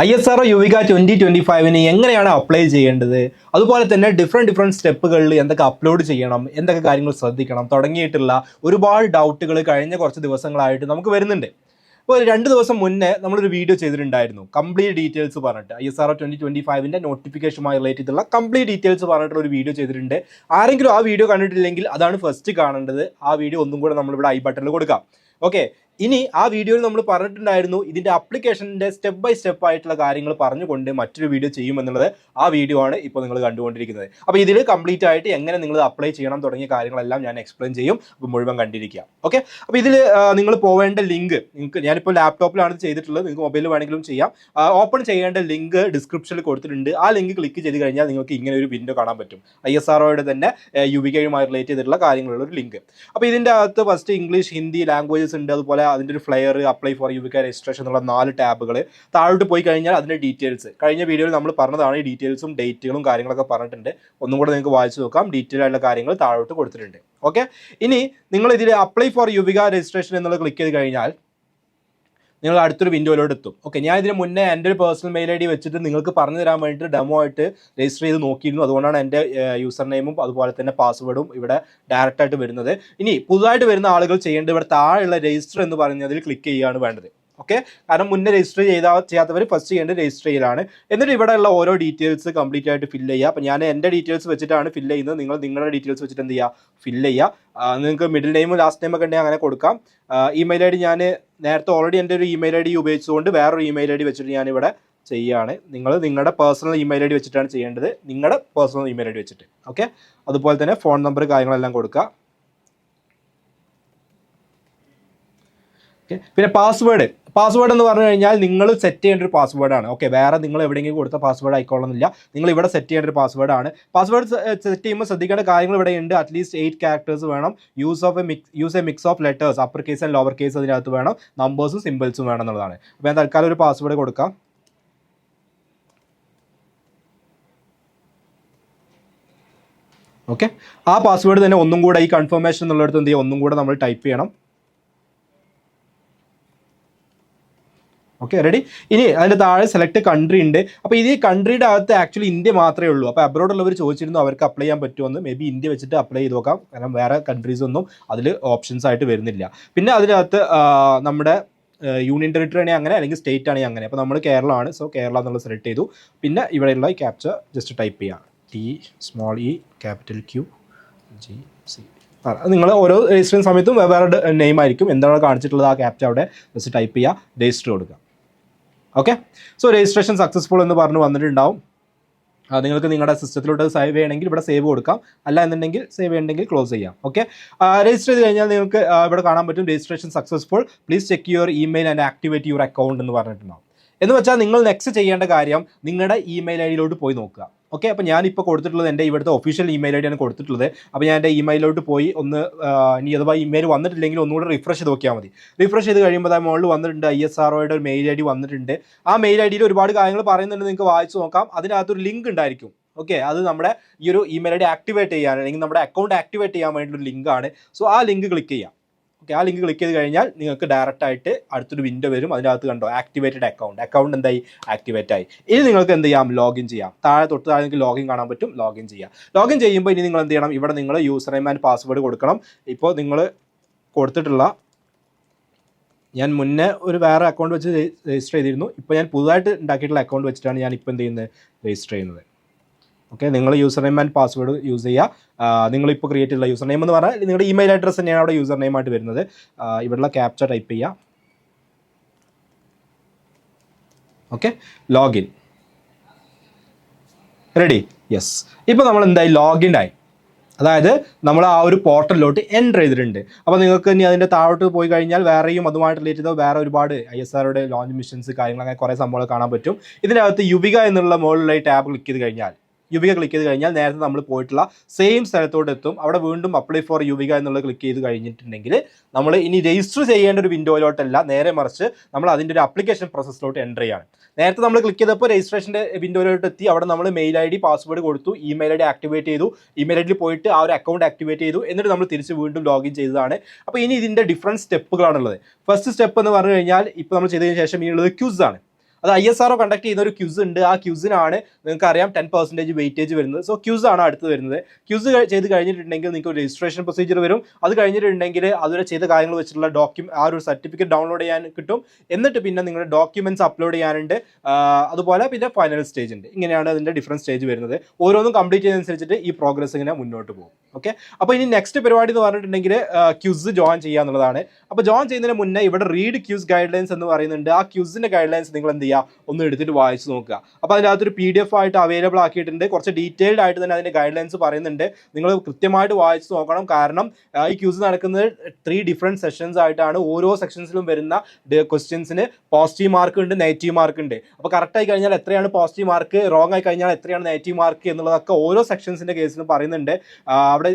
ISRO യുവിക 2025 എങ്ങനെയാണ് apply ചെയ്യേണ്ടത്, അതുപോലെ തന്നെ ഡിഫറെൻറ്റ് സ്റ്റെപ്പുകളിൽ എന്തൊക്കെ അപ്ലോഡ് ചെയ്യണം, എന്തൊക്കെ കാര്യങ്ങൾ ശ്രദ്ധിക്കണം തുടങ്ങിയിട്ടുള്ള ഒരുപാട് ഡൗട്ടുകൾ കഴിഞ്ഞ കുറച്ച് ദിവസങ്ങളായിട്ട് നമുക്ക് വരുന്നുണ്ട്. ഇപ്പോൾ 2 ദിവസം മുന്നേ നമ്മളൊരു വീഡിയോ ചെയ്തിട്ടുണ്ടായിരുന്നു, കംപ്ലീറ്റ് ഡീറ്റെയിൽസ് പറഞ്ഞിട്ട് ISRO 2025 നോട്ടിഫിക്കേഷനുമായി റിലേറ്റ് ചെയ്തിട്ടുള്ള കംപ്ലീറ്റ് ഡീറ്റെയിൽസ് പറഞ്ഞിട്ടുള്ള ഒരു വീഡിയോ ചെയ്തിട്ടുണ്ട്. ആരെങ്കിലും ആ വീഡിയോ കണ്ടിട്ടില്ലെങ്കിൽ അതാണ് ഫസ്റ്റ് കാണേണ്ടത്. ആ വീഡിയോ ഒന്നും കൂടെ നമ്മളിവിടെ ഐ ബട്ടണിൽ കൊടുക്കാം. ഓക്കെ, ഇനി ആ വീഡിയോയിൽ നമ്മൾ പറഞ്ഞിട്ടുണ്ടായിരുന്നു ഇതിൻ്റെ അപ്ലിക്കേഷൻ്റെ സ്റ്റെപ്പ് ബൈ സ്റ്റെപ്പ് ആയിട്ടുള്ള കാര്യങ്ങൾ പറഞ്ഞുകൊണ്ട് മറ്റൊരു വീഡിയോ ചെയ്യുമെന്നുള്ളത്. ആ വീഡിയോ ആണ് ഇപ്പോൾ നിങ്ങൾ കണ്ടുകൊണ്ടിരിക്കുന്നത്. അപ്പോൾ ഇതിൽ കംപ്ലീറ്റ് ആയിട്ട് എങ്ങനെ നിങ്ങൾ അപ്ലൈ ചെയ്യണം തുടങ്ങിയ കാര്യങ്ങളെല്ലാം ഞാൻ എക്സ്പ്ലെയിൻ ചെയ്യും. അപ്പോൾ മുഴുവൻ കണ്ടിരിക്കുക. ഓക്കെ, അപ്പോൾ ഇതിൽ നിങ്ങൾ പോവേണ്ട ലിങ്ക്, നിങ്ങൾക്ക് ഞാനിപ്പോൾ ലാപ്ടോപ്പിലാണ് ചെയ്തിട്ടുള്ളത്, നിങ്ങൾക്ക് മൊബൈലിൽ വേണമെങ്കിലും ചെയ്യാം. ഓപ്പൺ ചെയ്യേണ്ട ലിങ്ക് ഡിസ്ക്രിപ്ഷനിൽ കൊടുത്തിട്ടുണ്ട്. ആ ലിങ്ക് ക്ലിക്ക് ചെയ്ത് കഴിഞ്ഞാൽ നിങ്ങൾക്ക് ഇങ്ങനെ ഒരു വിൻഡോ കാണാൻ പറ്റും. ISROയുടെ തന്നെ യുവികയുമായി റിലേറ്റ് ചെയ്തിട്ടുള്ള കാര്യങ്ങളുള്ള ഒരു ലിങ്ക്. അപ്പോൾ ഇതിൻ്റെ അകത്ത് ഫസ്റ്റ് ഇംഗ്ലീഷ്, ഹിന്ദി ലാംഗ്വേജസ് ഉണ്ട്. അതുപോലെ അതിൻ്റെ ഒരു flair, apply for Yuvika registration എന്നുള്ള 4 ടാബുകൾ. താഴോട്ട് പോയി കഴിഞ്ഞാൽ അതിൻ്റെ ഡീറ്റെയിൽസ് കഴിഞ്ഞ വീഡിയോയിൽ നമ്മൾ പറഞ്ഞതാണ്. ഈ ഡീറ്റെയിൽസും ഡേറ്റുകളും കാര്യങ്ങളൊക്കെ പറഞ്ഞിട്ടുണ്ട്. ഒന്നും കൂടെ നിങ്ങൾക്ക് വായിച്ചു നോക്കാം. ഡീറ്റെയിൽ ആയിട്ടുള്ള കാര്യങ്ങൾ താഴോട്ട് കൊടുത്തിട്ടുണ്ട്. ഓക്കെ, ഇനി നിങ്ങൾ ഇതിൽ അപ്ലൈ ഫോർ യുവിക രജിസ്ട്രേഷൻ എന്നുള്ളത് ക്ലിക്ക് ചെയ്ത് കഴിഞ്ഞാൽ നിങ്ങൾ അടുത്തൊരു വിൻഡോയിലോട്ട് എത്തും. ഓക്കെ, ഞാൻ ഇതിന് മുന്നേ എൻ്റെ ഒരു പേഴ്സണൽ മെയിൽ ID വെച്ചിട്ട് നിങ്ങൾക്ക് പറഞ്ഞു തരാൻ വേണ്ടിയിട്ട് ഡെമോ ആയിട്ട് രജിസ്റ്റർ ചെയ്ത് നോക്കിയിരുന്നു. അതുകൊണ്ടാണ് എൻ്റെ യൂസർ നെയിമും അതുപോലെ തന്നെ പാസ്വേഡും ഇവിടെ ഡയറക്റ്റ് ആയിട്ട് വരുന്നത്. ഇനി പുതുതായിട്ട് വരുന്ന ആളുകൾ ചെയ്യേണ്ടത് ഇവിടെ താഴെയുള്ള രജിസ്റ്റർ എന്ന് പറഞ്ഞതിൽ ക്ലിക്ക് ചെയ്യുകയാണ് വേണ്ടത്. ഓക്കെ, കാരണം മുന്നേ രജിസ്റ്റർ ചെയ്യാത്തവർ ഫസ്റ്റ് ചെയ്യേണ്ടത് രജിസ്റ്റർ ചെയ്യലാണ്. എന്നിട്ട് ഇവിടെയുള്ള ഓരോ ഡീറ്റെയിൽസ് കംപ്ലീറ്റ് ആയിട്ട് ഫില്ല് ചെയ്യുക. അപ്പോൾ ഞാൻ എൻ്റെ ഡീറ്റെയിൽസ് വെച്ചിട്ടാണ് ഫില്ല് ചെയ്യുന്നത്. നിങ്ങൾ നിങ്ങളുടെ ഡീറ്റെയിൽസ് വെച്ചിട്ട് എന്ത് ചെയ്യുക, ഫില്ല് ചെയ്യുക. നിങ്ങൾക്ക് മിഡിൽ നെയിമും ലാസ്റ്റ് നെയിമൊക്കെ ഉണ്ടെങ്കിൽ അങ്ങനെ കൊടുക്കാം. ഇമെയിൽ ID ഞാൻ നേരത്തെ ഓൾറെഡി എൻ്റെ ഒരു ഇമെയിൽ ID ഉപയോഗിച്ചുകൊണ്ട് വേറൊരു ഇമെയിൽ ID വെച്ചിട്ട് ഞാനിവിടെ ചെയ്യുകയാണ്. നിങ്ങൾ നിങ്ങളുടെ പേഴ്സണൽ ഇമെയിൽ ID വെച്ചിട്ടാണ് ചെയ്യേണ്ടത്, നിങ്ങളുടെ പേഴ്സണൽ ഇമെയിൽ ID വെച്ചിട്ട്. ഓക്കെ, അതുപോലെ തന്നെ ഫോൺ നമ്പർ കാര്യങ്ങളെല്ലാം കൊടുക്കുക. ഓക്കെ, പിന്നെ പാസ്വേഡ് എന്ന് പറഞ്ഞു കഴിഞ്ഞാൽ നിങ്ങൾ സെറ്റ് ചെയ്യേണ്ട ഒരു പാസ്വേഡാണ്. ഓക്കെ, വേറെ നിങ്ങൾ എവിടെയെങ്കിലും കൊടുത്ത പാസ്വേഡ് ആയിക്കോളുന്നില്ല. നിങ്ങൾ ഇവിടെ സെറ്റ് ചെയ്യേണ്ട ഒരു പാസ്വേഡാണ്. പാസ്വേഡ് സെറ്റ് ചെയ്യുമ്പോൾ ശ്രദ്ധിക്കേണ്ട കാര്യങ്ങൾ ഇവിടെ ഉണ്ട്. അറ്റ്ലീസ്റ്റ് 8 ക്യാരക്ടേഴ്സ് വേണം. Use A mix of letters, upper case and lower case അതിനകത്ത് വേണം. നമ്പേഴ്സും സിമ്പിൾസും വേണം എന്നുള്ളതാണ്. അപ്പോൾ ഞാൻ തൽക്കാലം ഒരു പാസ്വേഡ് കൊടുക്കാം. ഓക്കെ, ആ പാസ്വേഡ് തന്നെ ഒന്നും കൂടെ ഈ കൺഫർമേഷൻ എന്നുള്ളിടത്ത് എന്ത് ചെയ്യുക, ഒന്നും കൂടെ നമ്മൾ ടൈപ്പ് ചെയ്യണം. Okay, ready. ഇനി അതിൻ്റെ താഴെ സെലക്ട് കൺട്രി ഉണ്ട്. അപ്പോൾ ഇത് ഈ കൺട്രിയുടെ അകത്ത് ആക്ച്വലി ഇന്ത്യ മാത്രമേ ഉള്ളൂ. അപ്പോൾ അബ്രോഡ് ഉള്ളവർ ചോദിച്ചിരുന്നു അവർക്ക് അപ്ലൈ ചെയ്യാൻ പറ്റുമെന്ന്. മേ ബി ഇന്ത്യ വെച്ചിട്ട് അപ്ലൈ ചെയ്ത് നോക്കാം, കാരണം വേറെ കൺട്രീസ് ഒന്നും അതിൽ ഓപ്ഷൻസ് ആയിട്ട് വരുന്നില്ല. പിന്നെ അതിനകത്ത് നമ്മുടെ യൂണിയൻ ടെറിട്ടറി ആണെങ്കിൽ അങ്ങനെ, അല്ലെങ്കിൽ സ്റ്റേറ്റ് ആണെങ്കിൽ അങ്ങനെ. അപ്പോൾ നമ്മൾ കേരളമാണ്, സോ കേരള എന്നുള്ളത് സെലക്ട് ചെയ്തു. പിന്നെ ഇവിടെയുള്ള ക്യാപ്ചർ ജസ്റ്റ് ടൈപ്പ് ചെയ്യാം. TSmallEGC. നിങ്ങൾ ഓരോ രജിസ്റ്റർ ചെയ്യുന്ന സമയത്തും വേറെ നെയിം ആയിരിക്കും. എന്താണ് കാണിച്ചിട്ടുള്ളത് ആ ക്യാപ്ചർ അവിടെ ജസ്റ്റ് ടൈപ്പ് ചെയ്യുക, രജിസ്റ്റർ കൊടുക്കുക. ഓക്കെ, സോ രജിസ്ട്രേഷൻ സക്സസ്ഫുൾ എന്ന് പറഞ്ഞ് വന്നിട്ടുണ്ടാവും. നിങ്ങൾക്ക് നിങ്ങളുടെ സിസ്റ്റത്തിലോട്ട് സേവ് ചെയ്യണമെങ്കിൽ ഇവിടെ സേവ് കൊടുക്കാം, അല്ല എന്നുണ്ടെങ്കിൽ സേവ് ചെയ്യണമെങ്കിൽ ക്ലോസ് ചെയ്യാം. ഓക്കെ, രജിസ്റ്റർ ചെയ്ത് കഴിഞ്ഞാൽ നിങ്ങൾക്ക് ഇവിടെ കാണാൻ പറ്റും registration successful, please check your email and activate your account എന്ന് പറഞ്ഞിട്ടുണ്ടാവും. എന്ന് വെച്ചാൽ നിങ്ങൾ നെക്സ്റ്റ് ചെയ്യേണ്ട കാര്യം നിങ്ങളുടെ ഇമെയിൽ ID പോയി നോക്കുക. ഓക്കെ, അപ്പോൾ ഞാനിപ്പോൾ കൊടുത്തിട്ടുള്ളത് എൻ്റെ ഇവിടുത്തെ ഒഫീഷ്യൽ ഇമെയിൽ ID ആണ് കൊടുത്തിട്ടുള്ളത്. അപ്പോൾ ഞാൻ എൻ്റെ ഇമെയിലോട്ട് പോയി ഒന്ന് ഇനി അഥവാ ഇമെയിൽ വന്നിട്ടില്ലെങ്കിൽ ഒന്നുകൂടെ റിഫ്രഷ് ചെയ്ത് നോക്കിയാൽ മതി. റിഫ്രഷ് ചെയ്ത് കഴിയുമ്പോൾ ആ മുകളിൽ വന്നിട്ടുണ്ട് ISROയുടെ ഒരു മെയിൽ ID വന്നിട്ടുണ്ട്. ആ മെയിൽ IDയിൽ ഒരുപാട് കാര്യങ്ങൾ പറയുന്നുണ്ട്, നിങ്ങൾക്ക് വായിച്ച് നോക്കാം. അതിനകത്തൊരു ലിങ്ക് ഉണ്ടായിരിക്കും. ഓക്കെ, അത് നമ്മുടെ ഈ ഒരു ഇമെയിൽ ID ആക്ടിവേറ്റ് ചെയ്യാൻ, അല്ലെങ്കിൽ നമ്മുടെ അക്കൗണ്ട് ആക്ടിവേറ്റ് ചെയ്യാൻ വേണ്ടിയൊരു ലിങ്കാണ്. സോ ആ ലിങ്ക് ക്ലിക്ക് ചെയ്യാം. ഓക്കെ, ആ ലിങ്ക് ക്ലിക്ക് ചെയ്ത് കഴിഞ്ഞാൽ നിങ്ങൾക്ക് ഡയറക്റ്റ് ആയിട്ട് അടുത്തൊരു വിൻഡോ വരും. അതിനകത്ത് കണ്ടോ ആക്ടിവേറ്റഡ് അക്കൗണ്ട് എന്തായി, ആക്ടിവേറ്റ് ആയി. ഇനി നിങ്ങൾക്ക് എന്ത് ചെയ്യാം, ലോഗിൻ ചെയ്യാം. തൊട്ട് താഴെ നിങ്ങൾക്ക് ലോഗിൻ കാണാൻ പറ്റും, ലോഗിൻ ചെയ്യാം. ലോഗിൻ ചെയ്യുമ്പോൾ ഇനി നിങ്ങൾ എന്ത് ചെയ്യണം, ഇവിടെ നിങ്ങൾ യൂസർ നെയിം ആൻഡ് പാസ്വേഡ് കൊടുക്കണം. ഇപ്പോൾ നിങ്ങൾ കൊടുത്തിട്ടുള്ള, ഞാൻ മുന്നേ ഒരു വേറെ അക്കൗണ്ട് വെച്ച് രജിസ്റ്റർ ചെയ്തിരുന്നു. ഇപ്പോൾ ഞാൻ പുതുതായിട്ട് ഉണ്ടാക്കിയിട്ടുള്ള അക്കൗണ്ട് വെച്ചിട്ടാണ് ഞാൻ ഇപ്പോൾ എന്ത് ചെയ്യുന്നത്, രജിസ്റ്റർ ചെയ്യുന്നത്. ഓക്കെ, നിങ്ങൾ user name and password use ചെയ്യുക. നിങ്ങളിപ്പോൾ ക്രിയേറ്റ് ചെയ്തിട്ടുള്ള യൂസർ നെയിം എന്ന് പറഞ്ഞാൽ നിങ്ങളുടെ ഇമെയിൽ അഡ്രസ്സ് തന്നെയാണ് അവിടെ യൂസർ നെയിം ആയിട്ട് വരുന്നത്. ഇവിടെയുള്ള ക്യാപ്ചർ ടൈപ്പ് ചെയ്യുക. Okay, login ready. യെസ്, ഇപ്പോൾ നമ്മൾ എന്തായി, ലോഗിൻ ആയി. അതായത് നമ്മൾ ആ ഒരു പോർട്ടലിലോട്ട് എൻ്റർ ചെയ്തിട്ടുണ്ട്. അപ്പോൾ നിങ്ങൾക്ക് ഇനി അതിൻ്റെ താഴോട്ട് പോയി കഴിഞ്ഞാൽ വേറെയും അതുമായിട്ട് റിലേറ്റ് ചെയ്ത വേറെ ഒരുപാട് ISROയുടെ ലോഞ്ച് മിഷൻസ് കാര്യങ്ങൾ അങ്ങനെ കുറേ സംഭവങ്ങൾ കാണാൻ പറ്റും. ഇതിനകത്ത് യുവിക എന്നുള്ള മുകളിലുള്ള ഈ ടാബ് ക്ലിക്ക് ചെയ്ത് കഴിഞ്ഞാൽ, യുവിക ക്ലിക്ക് ചെയ്ത് കഴിഞ്ഞാൽ നേരത്തെ നമ്മൾ പോയിട്ടുള്ള സെയിം സ്ഥലത്തോട്ട് എത്തും. അവിടെ വീണ്ടും അപ്ലൈ ഫോർ യുവിക എന്നുള്ളത് ക്ലിക്ക് ചെയ്ത് കഴിഞ്ഞിട്ടുണ്ടെങ്കിൽ നമ്മൾ ഇനി രജിസ്റ്റർ ചെയ്യേണ്ട ഒരു വിൻഡോയിലോട്ടല്ല, നേരെ മറിച്ച് നമ്മൾ അതിൻ്റെ ഒരു ആപ്ലിക്കേഷൻ പ്രോസസ്സിലോട്ട് എൻ്റർ ചെയ്യാണ്. നേരത്തെ നമ്മൾ ക്ലിക്ക് ചെയ്തപ്പോൾ രജിസ്ട്രേഷൻ്റെ വിൻഡോയിലോട്ട് എത്തി. അവിടെ നമ്മൾ മെയിൽ ID പാസ്വേഡ് കൊടുത്തു, ഇമെയിൽ ID ആക്ടിവേറ്റ് ചെയ്തു, ഇമെയിൽ ID പോയിട്ട് ആ ഒരു അക്കൗണ്ട് ആക്ടിവേറ്റ് ചെയ്തു. എന്നിട്ട് നമ്മൾ തിരിച്ച് വീണ്ടും ലോഗിൻ ചെയ്തതാണ്. അപ്പോൾ ഇനി ഇതിൻ്റെ ഡിഫറൻറ്റ് സ്റ്റെപ്പുകളാണുള്ളത്. ഫസ്റ്റ് സ്റ്റെപ്പ് എന്ന് പറഞ്ഞു കഴിഞ്ഞാൽ ഇപ്പോൾ നമ്മൾ ചെയ്തതിന് ശേഷം ഇനിയുള്ളത് ക്യൂസ് ആണ്. അത് ISRO കണ്ടക്ട് ചെയ്യുന്ന ഒരു ക്യൂസ് ഉണ്ട്. ആ ക്യൂസിനാണ് നിങ്ങൾക്ക് അറിയാം 10% വെയിറ്റേജ് വരുന്നത്. സോ ക്യൂസ് ആണ് അടുത്ത് വരുന്നത്. ക്യൂസ് ചെയ്ത് കഴിഞ്ഞിട്ടുണ്ടെങ്കിൽ നിങ്ങൾക്ക് ഒരു രജിസ്ട്രേഷൻ പ്രൊസീജിയർ വരും. അത് കഴിഞ്ഞിട്ടുണ്ടെങ്കിൽ അതുവരെ ചെയ്ത കാര്യങ്ങൾ വെച്ചിട്ടുള്ള ആ ഒരു സർട്ടിഫിക്കറ്റ് ഡൗൺലോഡ് ചെയ്യാൻ കിട്ടും. എന്നിട്ട് പിന്നെ നിങ്ങളുടെ ഡോക്യുമെന്റ്സ് അപ്ലോഡ് ചെയ്യാനുണ്ട്. അതുപോലെ പിന്നെ ഫൈനൽ സ്റ്റേജ് ഉണ്ട്. ഇങ്ങനെയാണ് അതിൻ്റെ ഡിഫറൻറ്റ് സ്റ്റേജ് വരുന്നത്. ഓരോന്നും കംപ്ലീറ്റ് ചെയ്യുന്നതനുസരിച്ചിട്ട് ഈ പ്രോഗ്രസ് ഇങ്ങനെ മുന്നോട്ട് പോകും. ഓക്കെ, അപ്പോൾ ഇനി നെക്സ്റ്റ് പരിപാടി എന്ന് പറഞ്ഞിട്ടുണ്ടെങ്കിൽ ക്യൂസ് ജോയിൻ ചെയ്യുക എന്നുള്ളതാണ്. അപ്പോൾ ജോയിൻ ചെയ്യുന്നതിന് മുന്നേ ഇവിടെ റീഡ് ക്യൂസ് ഗൈഡ് ലൈൻസ് എന്ന് പറയുന്നുണ്ട്. ആ ക്യൂസിൻ്റെ ഗൈഡ് ലൈൻസ് നിങ്ങൾ എന്ത് ചെയ്യുക, ഒന്ന് എടുത്തിട്ട് വായിച്ച് നോക്കുക. അപ്പോൾ അതിനകത്തൊരു PDF ആയിട്ട് അവൈലബിൾ ആക്കിയിട്ടുണ്ട്. കുറച്ച് ഡീറ്റെയിൽഡ് ആയിട്ട് തന്നെ അതിൻ്റെ ഗൈഡ് ലൈൻസ് പറയുന്നുണ്ട്. നിങ്ങൾ കൃത്യമായിട്ട് വായിച്ച് നോക്കണം. കാരണം ഈ ക്യൂസ് നടക്കുന്നത് 3 ഡിഫറെൻറ്റ് സെഷൻസ് ആയിട്ടാണ്. ഓരോ സെക്ഷൻസിലും വരുന്ന ക്വസ്റ്റ്യൻസിന് പോസിറ്റീവ് മാർക്ക് ഉണ്ട്, നെഗറ്റീവ് മാർക്ക് ഉണ്ട്. അപ്പോൾ കറക്റ്റ് ആയി കഴിഞ്ഞാൽ എത്രയാണ് പോസിറ്റീവ് മാർക്ക്, റോങ് ആയി കഴിഞ്ഞാൽ എത്രയാണ് നെഗറ്റീവ് മാർക്ക് എന്നുള്ളതൊക്കെ ഓരോ സെക്ഷൻസിൻ്റെ കേസിലും പറയുന്നുണ്ട്. അവിടെ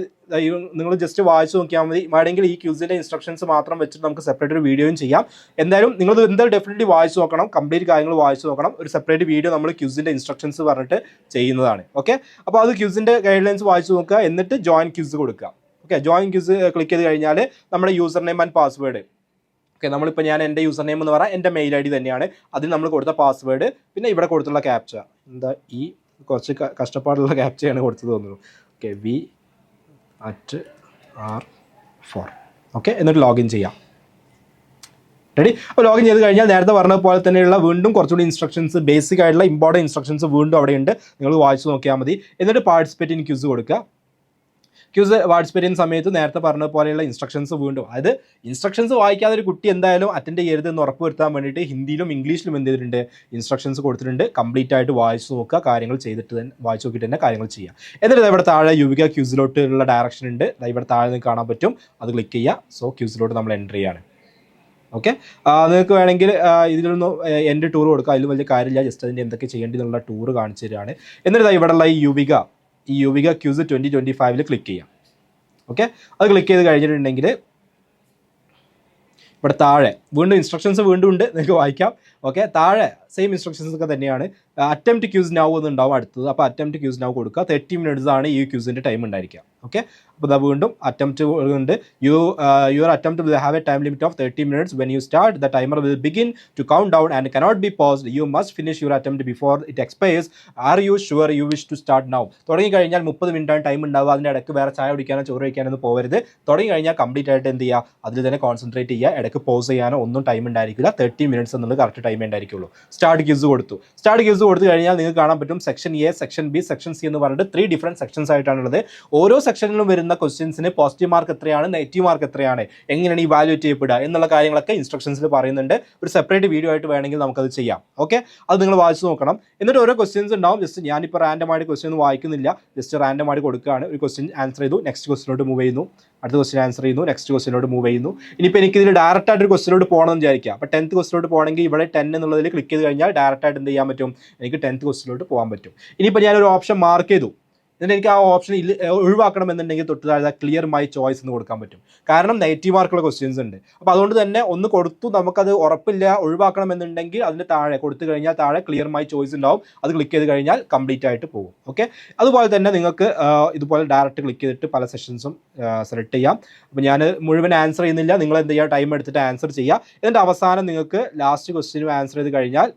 നിങ്ങൾ ജസ്റ്റ് വായിച്ച് നോക്കിയാൽ മതി. വേണമെങ്കിൽ ഈ ക്യൂസിൻ്റെ ഇൻസ്ട്രക്ഷൻസ് മാത്രം വെച്ചിട്ട് നമുക്ക് സെപ്പറേറ്റ് ഒരു വീഡിയോയും ചെയ്യാം. എന്തായാലും നിങ്ങൾ എന്തായാലും ഡെഫിനറ്റ്ലി വായിച്ച് നോക്കണം, കംപ്ലീറ്റ് കാര്യങ്ങൾ വായിച്ച് നോക്കണം. ഒരു സെപ്പറേറ്റ് വീഡിയോ നമ്മൾ ക്യൂസിൻ്റെ ഇൻസ്ട്രക്ഷൻസ് പറഞ്ഞിട്ട് ചെയ്യുന്നതാണ്. ഓക്കെ, അപ്പോൾ അത് ക്യൂസിൻ്റെ ഗൈഡ് ലൈൻസ് വായിച്ച് നോക്കുക. എന്നിട്ട് ജോയിൻ ക്യൂസ് കൊടുക്കുക. ഓക്കെ, ജോയിൻ ക്യൂസ് ക്ലിക്ക് ചെയ്ത് കഴിഞ്ഞാൽ നമ്മുടെ user name and password, okay, നമ്മളിപ്പോൾ ഞാൻ എൻ്റെ യൂസർ നെയിം എന്ന് പറഞ്ഞാൽ എൻ്റെ മെയിൽ ID തന്നെയാണ്. അതിൽ നമ്മൾ കൊടുത്ത പാസ്വേഡ്, പിന്നെ ഇവിടെ കൊടുത്തുള്ള ക്യാപ്ച, എന്താ ഈ കുറച്ച് കഷ്ടപ്പാടുള്ള ക്യാപ്ചയാണ് കൊടുത്തത് തോന്നുന്നു. Okay, V@R4. ഓക്കെ, എന്നിട്ട് ലോഗിൻ ചെയ്യാം. റെഡി? അപ്പോൾ ലോഗിൻ ചെയ്ത് കഴിഞ്ഞാൽ നേരത്തെ പറഞ്ഞ പോലെ തന്നെയുള്ള വീണ്ടും കുറച്ചുകൂടി ഇൻസ്ട്രക്ഷൻസ്, ബേസിക് ആയിട്ടുള്ള ഇമ്പോർട്ടൻറ്റ് ഇൻസ്ട്രക്ഷൻസ് വീണ്ടും അവിടെയുണ്ട്. നിങ്ങൾ വായിച്ച് നോക്കിയാൽ മതി. എന്നിട്ട് പാർട്ടിസിപ്പേറ്റ് ഇൻ ക്യൂസ് കൊടുക്കുക. ക്യൂസ് പാർട്ടിസിപ്പേറ്റ് ചെയ്യുന്ന സമയത്ത് നേരത്തെ പറഞ്ഞ പോലെയുള്ള ഇൻസ്ട്രക്ഷൻസ് വീണ്ടും, അതായത് ഇൻസ്ട്രക്ഷൻസ് വായിക്കാതെ ഒരു കുട്ടി എന്തായാലും അറ്റൻഡ് ചെയ്യരുത് എന്ന് ഉറപ്പ് വരുത്താൻ വേണ്ടിയിട്ട് ഹിന്ദിയിലും ഇംഗ്ലീഷിലും എന്ത് ചെയ്തിട്ടുണ്ട്, ഇൻസ്ട്രക്ഷൻസ് കൊടുത്തിട്ടുണ്ട്. കംപ്ലീറ്റ് ആയിട്ട് വായിച്ച് നോക്കുക, കാര്യങ്ങൾ ചെയ്തിട്ട് തന്നെ വായിച്ച് നോക്കിയിട്ട് തന്നെ കാര്യങ്ങൾ ചെയ്യുക. എന്നിട്ട് ഇവിടെ താഴെ യുവിക ക്യൂസിലോട്ടുള്ള ഡയറക്ഷൻ ഉണ്ട്. ഇവിടെ താഴെ നിങ്ങൾക്ക് കാണാൻ പറ്റും, അത് ക്ലിക്ക് ചെയ്യുക. സോ ക്യൂസിലോട്ട് നമ്മൾ എൻ്റർ ചെയ്യാണ്. ഓക്കെ, നിങ്ങൾക്ക് വേണമെങ്കിൽ ഇതിലൊന്നും എൻ്റെ ടൂർ കൊടുക്കുക, അതിൽ വലിയ കാര്യമില്ല. ജസ്റ്റ് അതിൻ്റെ എന്തൊക്കെ ചെയ്യേണ്ടതെന്നുള്ള ടൂർ കാണിച്ചു തരികയാണ്. എന്നിട്ട് ഇവിടെയുള്ള ഈ യുവിക ക്യൂസ് 2025 ക്ലിക്ക് ചെയ്യാം. ഓക്കെ, അത് ക്ലിക്ക് ചെയ്ത് കഴിഞ്ഞിട്ടുണ്ടെങ്കിൽ ഇവിടെ താഴെ വീണ്ടും ഇൻസ്ട്രക്ഷൻസ് വീണ്ടും ഉണ്ട്, നിങ്ങൾക്ക് വായിക്കാം. ഓക്കെ, താഴെ സെയിം ഇൻസ്ട്രക്ഷൻസ് ഒക്കെ തന്നെയാണ്. അറ്റംപ്റ്റ് ക്യൂസ് നൗ എന്നുണ്ടാവും അടുത്തത്. അപ്പോൾ അറ്റംപ്റ്റ് ക്യൂസ് നൗ കൊടുക്കുക. 30 minutes ആണ് ഈ ക്യൂസിൻ്റെ ടൈം ഉണ്ടായിരിക്കുക. ഓക്കെ, അപ്പോൾ ഇതാ വീണ്ടും അറ്റംപ്റ്റ് ഉണ്ട്. Your attempt will have a time limit of 30 minutes. When you start the timer will begin to count down and cannot be paused. You must finish your attempt before it expires. Are you sure you wish to start now? തുടങ്ങി കഴിഞ്ഞാൽ 30 minute time ഉണ്ടാവുക. അതിൻ്റെ ഇടയ്ക്ക് വേറെ ചായ കുടിക്കാനോ ചോറ് കഴിക്കാനൊന്നും പോകരുത്. തുടങ്ങി കഴിഞ്ഞാൽ കംപ്ലീറ്റ് ആയിട്ട് എന്ത് ചെയ്യുക, അതിൽ തന്നെ കോൺസെൻട്രേറ്റ് ചെയ്യുക. ഇടയ്ക്ക് പോസ് ചെയ്യാനോ ഒന്നും ടൈം ഉണ്ടായിരിക്കില്ല. 30 minutes എന്നുള്ളത് കറക്റ്റ് ടൈം ഉണ്ടായിരിക്കുള്ളൂ. സ്റ്റാർട്ട് ക്യൂസ് കൊടുത്തു. സ്റ്റാർട്ട് ക്യൂസ് കൊടുത്തു കഴിഞ്ഞാൽ നിങ്ങൾക്ക് കാണാൻ പറ്റും section A, section B, section C എന്ന് പറഞ്ഞിട്ട് 3 ഡിഫറെൻറ്റ് സെക്ഷൻസ് ആയിട്ടാണുള്ളത്. ഓരോ സെക്ഷനിലും വരുന്ന ക്വസ്റ്റ്യൻസിന് പോസിറ്റീവ് മാർക്ക് എത്രയാണ്, നെഗറ്റീവ് മാർക്ക് എത്രയാണ്, എങ്ങനെയാണ് ഈ വാല്യൂറ്റ് ചെയ്യപ്പെടുക എന്നുള്ള കാര്യങ്ങളൊക്കെ ഇൻസ്ട്രക്ഷൻസിൽ പറയുന്നുണ്ട്. ഒരു സെപ്പറേറ്റ് വീഡിയോ ആയിട്ട് വേണമെങ്കിൽ നമുക്കത് ചെയ്യാം. ഓക്കെ, അത് നിങ്ങൾ വായിച്ച് നോക്കണം. എന്നിട്ട് ഓരോ ക്വസ്റ്റ്യൻസ് ഉണ്ടാവും. ജസ്റ്റ് ഞാനിപ്പോൾ റാൻഡമായിട്ട് ക്വസ്റ്റ്യൻ ഒന്നും വായിക്കുന്നില്ല, ജസ്റ്റ് റാൻഡമായിട്ട് കൊടുക്കുകയാണ്. ഒരു ക്വസ്റ്റ്യൻ ആൻസർ ചെയ്തു, നെക്സ്റ്റ് ക്വസ്റ്റ്യനോട്ട് മൂവ് ചെയ്യുന്നു. അടുത്ത ക്വസ്റ്റ്യൻ ആൻസർ ചെയ്യുന്നു, നെക്സ്റ്റ് ക്വസ്റ്റ്യനോട്ട് മൂവ് ചെയ്യുന്നു. ഇനിയിപ്പോൾ എനിക്ക് ഇതിൽ ഡയറക്റ്റ് ആയിട്ട് ഒരു ക്വസ്റ്റ്യനോട്ട് പോകണമെന്ന് വിചാരിക്കുക. അപ്പോൾ 10th ക്വസ്റ്റ്യനോട്ട് പോകണമെങ്കിൽ ഇവിടെ 10 എന്നുള്ളതിൽ ക്ലിക്ക് ചെയ്ത് കഴിഞ്ഞാൽ ഡയറക്റ്റ് ആയിട്ട് എന്ത് ചെയ്യാൻ പറ്റും, എനിക്ക് 10th ക്വസ്റ്റ്യനോട്ട് പോകാൻ പറ്റും. ഇനിയിപ്പോൾ ഞാനൊരു ഓപ്ഷൻ മാർക്ക് ചെയ്തു, എന്നിട്ട് എനിക്ക് ആ ഓപ്ഷൻ ഒഴിവാക്കണം എന്നുണ്ടെങ്കിൽ തൊട്ട് താഴെ ക്ലിയർ മൈ ചോയ്സ് എന്ന് കൊടുക്കാൻ പറ്റും. കാരണം നെഗറ്റീവ് മാർക്കുള്ള ക്വസ്റ്റ്യൻസ് ഉണ്ട്. അപ്പോൾ അതുകൊണ്ട് തന്നെ ഒന്ന് കൊടുത്തു, നമുക്കത് ഉറപ്പില്ല ഒഴിവാക്കണം എന്നുണ്ടെങ്കിൽ അതിന് താഴെ കൊടുത്തു കഴിഞ്ഞാൽ താഴെ ക്ലിയർ മൈ ചോയ്സ് ഉണ്ടാവും. അത് ക്ലിക്ക് ചെയ്ത് കഴിഞ്ഞാൽ കംപ്ലീറ്റ് ആയിട്ട് പോകും. ഓക്കെ, അതുപോലെ തന്നെ നിങ്ങൾക്ക് ഇതുപോലെ ഡയറക്റ്റ് ക്ലിക്ക് ചെയ്തിട്ട് പല സെഷൻസും സെലക്ട് ചെയ്യാം. അപ്പോൾ ഞാൻ മുഴുവൻ ആൻസർ ചെയ്യുന്നില്ല, നിങ്ങൾ എന്ത് ചെയ്യുക, ടൈം എടുത്തിട്ട് ആൻസർ ചെയ്യുക. എന്നിട്ട് അവസാനം നിങ്ങൾക്ക് ലാസ്റ്റ് ക്വസ്റ്റ്യനും ആൻസർ ചെയ്ത് കഴിഞ്ഞാൽ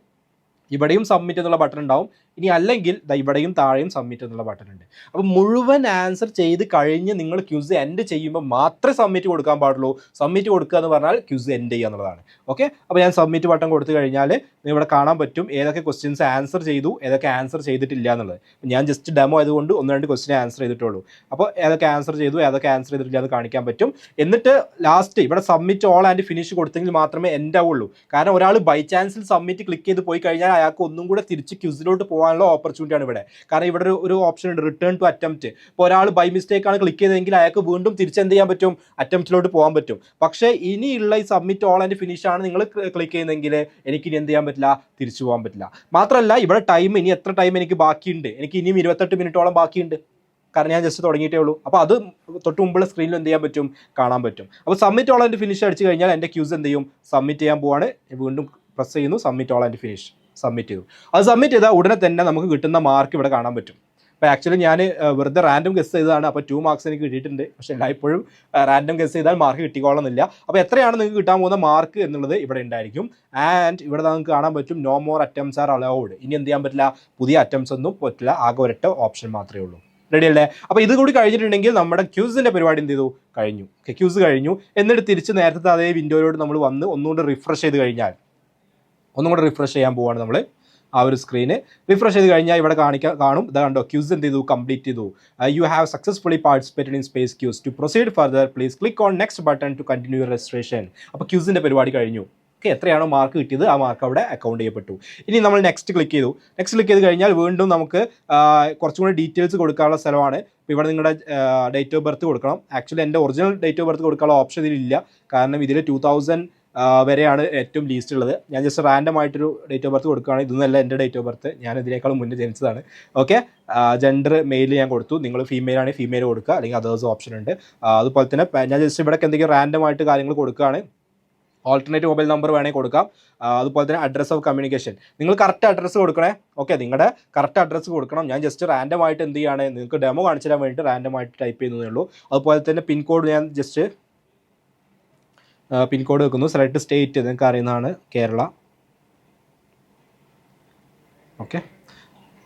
ഇവിടെയും സബ്മിറ്റ് എന്നുള്ള ബട്ടൺ ഉണ്ടാവും. ഇനി അല്ലെങ്കിൽ ഇവിടെയും താഴെയും സബ്മിറ്റ് എന്നുള്ള ബട്ടൺ ഉണ്ട്. അപ്പോൾ മുഴുവൻ ആൻസർ ചെയ്ത് കഴിഞ്ഞ് നിങ്ങൾ ക്യൂസ് എൻഡ് ചെയ്യുമ്പോൾ മാത്രമേ സബ്മിറ്റ് കൊടുക്കാൻ പാടുള്ളൂ. സബ്മിറ്റ് കൊടുക്കുക എന്ന് പറഞ്ഞാൽ ക്യൂസ് എൻഡ് ചെയ്യുക എന്നുള്ളതാണ്. ഓക്കെ, അപ്പോൾ ഞാൻ സബ്മിറ്റ് ബട്ടൺ കൊടുത്തു കഴിഞ്ഞാൽ ഇവിടെ കാണാൻ പറ്റും ഏതൊക്കെ ക്വസ്റ്റ്യൻസ് ആൻസർ ചെയ്തു, ഏതൊക്കെ ആൻസർ ചെയ്തിട്ടില്ല എന്നുള്ളത്. ഞാൻ ജസ്റ്റ് ഡെമോ ആയതുകൊണ്ട് 1-2 ക്വസ്റ്റ്യൻ ആൻസർ ചെയ്തിട്ടുള്ളൂ. അപ്പോൾ ഏതൊക്കെ ആൻസർ ചെയ്തു, ഏതൊക്കെ ആൻസർ ചെയ്തിട്ടില്ല എന്ന് കാണിക്കാൻ പറ്റും. എന്നിട്ട് ലാസ്റ്റ് ഇവിടെ സബ്മിറ്റ് ഓൾ ആൻഡ് ഫിനിഷ് കൊടുത്തെങ്കിൽ മാത്രമേ എൻഡ് ആവുള്ളൂ. കാരണം ഒരാൾ ബൈ ചാൻസിൽ സബ്മിറ്റ് ക്ലിക്ക് ചെയ്ത് പോയി കഴിഞ്ഞാൽ അയാൾക്ക് ഒന്നും കൂടെ തിരിച്ച് ക്യൂസിലോട്ട് പോകാനുള്ള ഓപ്പർച്യൂണിറ്റിയാണ് ഇവിടെ. കാരണം ഇവിടെ ഒരു ഓപ്ഷൻ ഉണ്ട്, റിട്ടേൺ ടു അറ്റംപ്റ്റ്. ഇപ്പോൾ ഒരാൾ ബൈ മിസ്റ്റേക്ക് ആണ് ക്ലിക്ക് ചെയ്തതെങ്കിൽ അയാൾക്ക് വീണ്ടും തിരിച്ചെന്ത് ചെയ്യാൻ പറ്റും, അറ്റംപ്റ്റിലോട്ട് പോകാൻ പറ്റും. പക്ഷേ ഇനിയുള്ള ഈ സബ്മിറ്റ് ഓൾ ആൻഡ് ഫിനിഷ് ആണ് നിങ്ങൾ ക്ലിക്ക് ചെയ്യുന്നതെങ്കിൽ എനിക്കിനി എന്ത് ചെയ്യാൻ പറ്റില്ല, തിരിച്ചു പോകാൻ പറ്റില്ല. മാത്രമല്ല ഇവിടെ ടൈം, ഇനി എത്ര ടൈം എനിക്ക് ബാക്കിയുണ്ട്, എനിക്ക് ഇനിയും 28 മിനിറ്റോളം ബാക്കിയുണ്ട്. കാരണം ഞാൻ ജസ്റ്റ് തുടങ്ങിയിട്ടേ ഉള്ളൂ. അപ്പോൾ അത് തൊട്ട് മുമ്പുള്ള സ്ക്രീനിൽ എന്ത് ചെയ്യാൻ പറ്റും, കാണാൻ പറ്റും. അപ്പോൾ സബ്മിറ്റ് ഓൾ ആൻഡ് ഫിനിഷ് അടിച്ച് കഴിഞ്ഞാൽ എൻ്റെ ക്യൂസ് എന്ത് ചെയ്യും, സബ്മിറ്റ് ചെയ്യാൻ പോവാണ്. വീണ്ടും പ്രസ് ചെയ്യുന്നു, submit all and finish, submit ചെയ്തു. അത് സബ്മിറ്റ് ചെയ്താൽ ഉടനെ തന്നെ നമുക്ക് കിട്ടുന്ന മാർക്ക് ഇവിടെ കാണാൻ പറ്റും. അപ്പോൾ ആക്ച്വലി ഞാൻ വെറുതെ റാൻഡം ഗസ് ചെയ്തതാണ്. അപ്പോൾ 2 മാർക്സ് എനിക്ക് കിട്ടിയിട്ടുണ്ട്. പക്ഷേ എല്ലായ്പ്പോഴും റാൻഡം ഗസ് ചെയ്താൽ മാർക്ക് കിട്ടിക്കോളുന്നില്ല. അപ്പോൾ എത്രയാണ് നിങ്ങൾക്ക് കിട്ടാൻ പോകുന്ന മാർക്ക് എന്നുള്ളത് ഇവിടെ ഉണ്ടായിരിക്കും. ആൻഡ് ഇവിടെ നിങ്ങൾക്ക് കാണാൻ പറ്റും no more attempts are allowed. ഇനി എന്ത് ചെയ്യാൻ പറ്റില്ല, പുതിയ അറ്റംപ്റ്റ്സ് ഒന്നും പറ്റില്ല. ആകെ ഒരൊറ്റ ഓപ്ഷൻ മാത്രമേ ഉള്ളൂ. റെഡി അല്ലേ? അപ്പോൾ ഇത് കൂടി കഴിഞ്ഞിട്ടുണ്ടെങ്കിൽ നമ്മുടെ ക്യൂസിൻ്റെ പരിപാടി എന്ത് ചെയ്തു, കഴിഞ്ഞു. ക്യൂസ് കഴിഞ്ഞു. എന്നിട്ട് തിരിച്ച് നേരത്തെ അതേ വിൻഡോയിലോട്ട് നമ്മൾ വന്ന് ഒന്നുകൂടെ റിഫ്രഷ് ചെയ്ത് കഴിഞ്ഞാൽ, ഒന്നും കൂടെ റിഫ്രഷ് ചെയ്യാൻ പോവാണ് നമ്മൾ. ആ ഒരു സ്ക്രീന് റിഫ്രഷ് ചെയ്ത് കഴിഞ്ഞാൽ ഇവിടെ കാണും, ഇത് കണ്ടോ, ക്യൂസ് എന്ത് ചെയ്തു, കംപ്ലീറ്റ് ചെയ്തു. You have successfully participated in space quiz. To proceed further please click on next button to continue registration. അപ്പോൾ ക്യൂസിൻ്റെ പരിപാടി കഴിഞ്ഞു. ഓക്കെ, എത്രയാണോ മാർക്ക് കിട്ടിയത് ആ മാർക്ക് അവിടെ അക്കൗണ്ട് ചെയ്യപ്പെട്ടു. ഇനി നമ്മൾ നെക്സ്റ്റ് ക്ലിക്ക് ചെയ്തു. നെക്സ്റ്റ് ക്ലിക്ക് ചെയ്ത് കഴിഞ്ഞാൽ വീണ്ടും നമുക്ക് കുറച്ചും കൂടി ഡീറ്റെയിൽസ് കൊടുക്കാനുള്ള സ്ഥലമാണ്. ഇപ്പോൾ ഇവിടെ നിങ്ങളുടെ ഡേറ്റ് ഓഫ് ബർത്ത് കൊടുക്കണം. ആക്ച്വലി എൻ്റെ ഒറിജിനൽ ഡേറ്റ് ഓഫ് ബർത്ത് കൊടുക്കാനുള്ള ഓപ്ഷൻ ഇതിലില്ല. കാരണം ഇതിൽ 2000 വരെയാണ് ഏറ്റവും ലീസ്റ്റ് ഉള്ളത്. ഞാൻ ജസ്റ്റ് റാൻഡം ആയിട്ടൊരു ഡേറ്റ് ഓഫ് ബർത്ത് കൊടുക്കുകയാണ്. ഇതൊന്നല്ല എൻ്റെ ഡേറ്റ് ഓഫ് ബർത്ത്, ഞാൻ ഇതിനേക്കാളും മുന്നേ ജനിച്ചതാണ്. ഓക്കെ, ജെൻഡർ മെയിൽ ഞാൻ കൊടുത്തു. നിങ്ങൾ ഫീമെയിൽ ആണെങ്കിൽ ഫീമെയിൽ കൊടുക്കുക, അല്ലെങ്കിൽ അതേഴ്സ് ഓപ്ഷൻ ഉണ്ട്. അതുപോലെ തന്നെ ഞാൻ ജസ്റ്റ് ഇവിടെ എന്തെങ്കിലും റാൻഡം ആയിട്ട് കാര്യങ്ങൾ കൊടുക്കുകയാണ്. ഓൾട്ടർനേറ്റ് മൊബൈൽ നമ്പർ വേണമെങ്കിൽ കൊടുക്കാം. അതുപോലെ തന്നെ അഡ്രസ് ഓഫ് കമ്മ്യൂണിക്കേഷൻ, നിങ്ങൾ കറക്റ്റ് അഡ്രസ്സ് കൊടുക്കണേ. ഓക്കെ, നിങ്ങളുടെ കറക്റ്റ് അഡ്രസ്സ് കൊടുക്കണം. ഞാൻ ജസ്റ്റ് റാൻഡം ആയിട്ട് എന്ത് ചെയ്യുകയാണ്, നിങ്ങൾക്ക് ഡെമോ കാണിച്ചു തരാൻ വേണ്ടിയിട്ട് റാൻഡം ആയിട്ട് ടൈപ്പ് ചെയ്യുന്നതേ ഉള്ളൂ. അതുപോലെ തന്നെ പിൻകോഡ് ഞാൻ ജസ്റ്റ് പിൻകോഡ് വെക്കുന്നു. സെലക്ട് സ്റ്റേറ്റ്, നിങ്ങൾക്ക് അറിയുന്നതാണ്, കേരള. ഓക്കെ,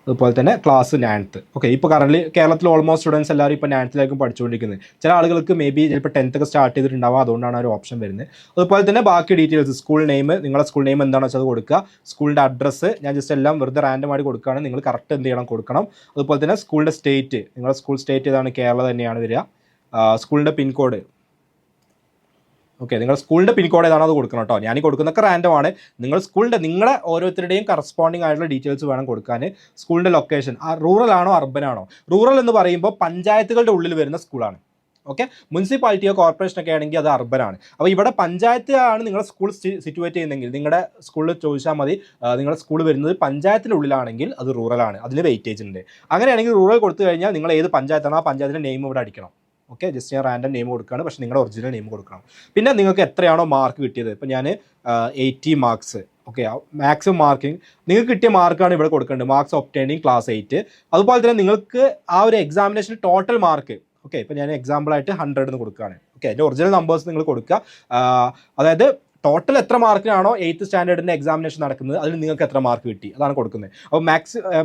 അതുപോലെ തന്നെ ക്ലാസ് 9th. ഓക്കെ, ഇപ്പോൾ കറൻറ്റ്ലി കേരളത്തിൽ ഓൾമോസ്റ്റ് സ്റ്റുഡൻസ് എല്ലാവരും ഇപ്പോൾ 9th പഠിച്ചുകൊണ്ടിരിക്കുന്നത്. ചില ആളുകൾക്ക് മേ ബി ചിലപ്പോൾ 10th ഒക്കെ സ്റ്റാർട്ട് ചെയ്തിട്ടുണ്ടാവും, അതുകൊണ്ടാണ് ആ ഒരു ഓപ്ഷൻ വരുന്നത്. അതുപോലെ തന്നെ ബാക്കി ഡീറ്റെയിൽസ്, സ്കൂൾ നെയിം, നിങ്ങളുടെ സ്കൂൾ നെയിം എന്താണെന്ന് വെച്ചാൽ അത് കൊടുക്കുക. സ്കൂളിൻ്റെ അഡ്രസ്സ് ഞാൻ ജസ്റ്റ് എല്ലാം വെറുതെ റാൻഡമായിട്ട് കൊടുക്കുകയാണ്. നിങ്ങൾ കറക്റ്റ് എന്ത് ചെയ്യണം, കൊടുക്കണം. അതുപോലെ തന്നെ സ്കൂളിൻ്റെ സ്റ്റേറ്റ്, നിങ്ങളുടെ സ്കൂൾ സ്റ്റേറ്റ് ഏതാണ്, കേരള തന്നെയാണ് വരിക. സ്കൂളിൻ്റെ പിൻകോഡ്, ഓക്കെ, നിങ്ങൾ സ്കൂളിൻ്റെ പിൻകോഡ് ഏതാണോ അത് കൊടുക്കണം കേട്ടോ. ഞാൻ കൊടുക്കുന്നതൊക്കെ റാൻഡം ആണ്. നിങ്ങൾ സ്കൂളിൻ്റെ, നിങ്ങളുടെ ഓരോരുത്തരുടെയും കറസ്പോണ്ടിങ് ആയിട്ടുള്ള ഡീറ്റെയിൽസ് വേണം കൊടുക്കാൻ. സ്കൂളിൻ്റെ ലൊക്കേഷൻ റൂറൽ ആണോ അർബൻ ആണോ. റൂറൽ എന്ന് പറയുമ്പോൾ പഞ്ചായത്തുകളുടെ ഉള്ളിൽ വരുന്ന സ്കൂളാണ്. ഓക്കെ, മുനിസിപ്പാലിറ്റിയോ കോർപ്പറേഷനൊക്കെ ആണെങ്കിൽ അത് അർബനാണ്. അപ്പോൾ ഇവിടെ പഞ്ചായത്ത് ആണ് നിങ്ങളുടെ സ്കൂൾ സിറ്റുവേറ്റ് ചെയ്യുന്നതെങ്കിൽ നിങ്ങളുടെ സ്കൂളിൽ ചോദിച്ചാൽ മതി. നിങ്ങളുടെ സ്കൂൾ വരുന്നത് പഞ്ചായത്തിൻ്റെ ഉള്ളിലാണെങ്കിൽ അത് റൂറലാണ്, അതിൽ വെയിറ്റേജ് ഉണ്ട്. അങ്ങനെയാണെങ്കിൽ റൂറൽ കൊടുത്തു കഴിഞ്ഞാൽ നിങ്ങൾ ഏത് പഞ്ചായത്താണോ ആ പഞ്ചായത്തിൻ്റെ നെയിം ഇവിടെ അടിക്കണം. ഓക്കെ, ജസ്റ്റ് ഞാൻ റാൻഡം നെയിം കൊടുക്കുകയാണ്, പക്ഷേ നിങ്ങളുടെ ഒറിജിനൽ നെയിം കൊടുക്കണം. പിന്നെ നിങ്ങൾക്ക് എത്രയാണോ മാർക്ക് കിട്ടിയത്, ഇപ്പോൾ ഞാൻ 80 മാർക്സ്. ഓക്കെ, മാക്സിമം മാർക്കിംഗ് നിങ്ങൾക്ക് കിട്ടിയ മാർക്കാണ് ഇവിടെ കൊടുക്കേണ്ടത്. Marks obtaining class 8. അതുപോലെ തന്നെ നിങ്ങൾക്ക് ആ ഒരു എക്സാമിനേഷൻ ടോട്ടൽ മാർക്ക്, ഓക്കെ, ഇപ്പോൾ ഞാൻ എക്സാമ്പിളായിട്ട് 100 എന്ന് കൊടുക്കുകയാണ്. ഓക്കെ, എൻ്റെ ഒറിജിനൽ നമ്പേഴ്സ് നിങ്ങൾ കൊടുക്കുക. അതായത് ടോട്ടൽ എത്ര മാർക്കിനാണോ 8th സ്റ്റാൻഡേർഡിൻ്റെ എക്സാമിനേഷൻ നടക്കുന്നത് അതിൽ നിങ്ങൾക്ക് എത്ര മാർക്ക് കിട്ടി അതാണ് കൊടുക്കുന്നത്. അപ്പോൾ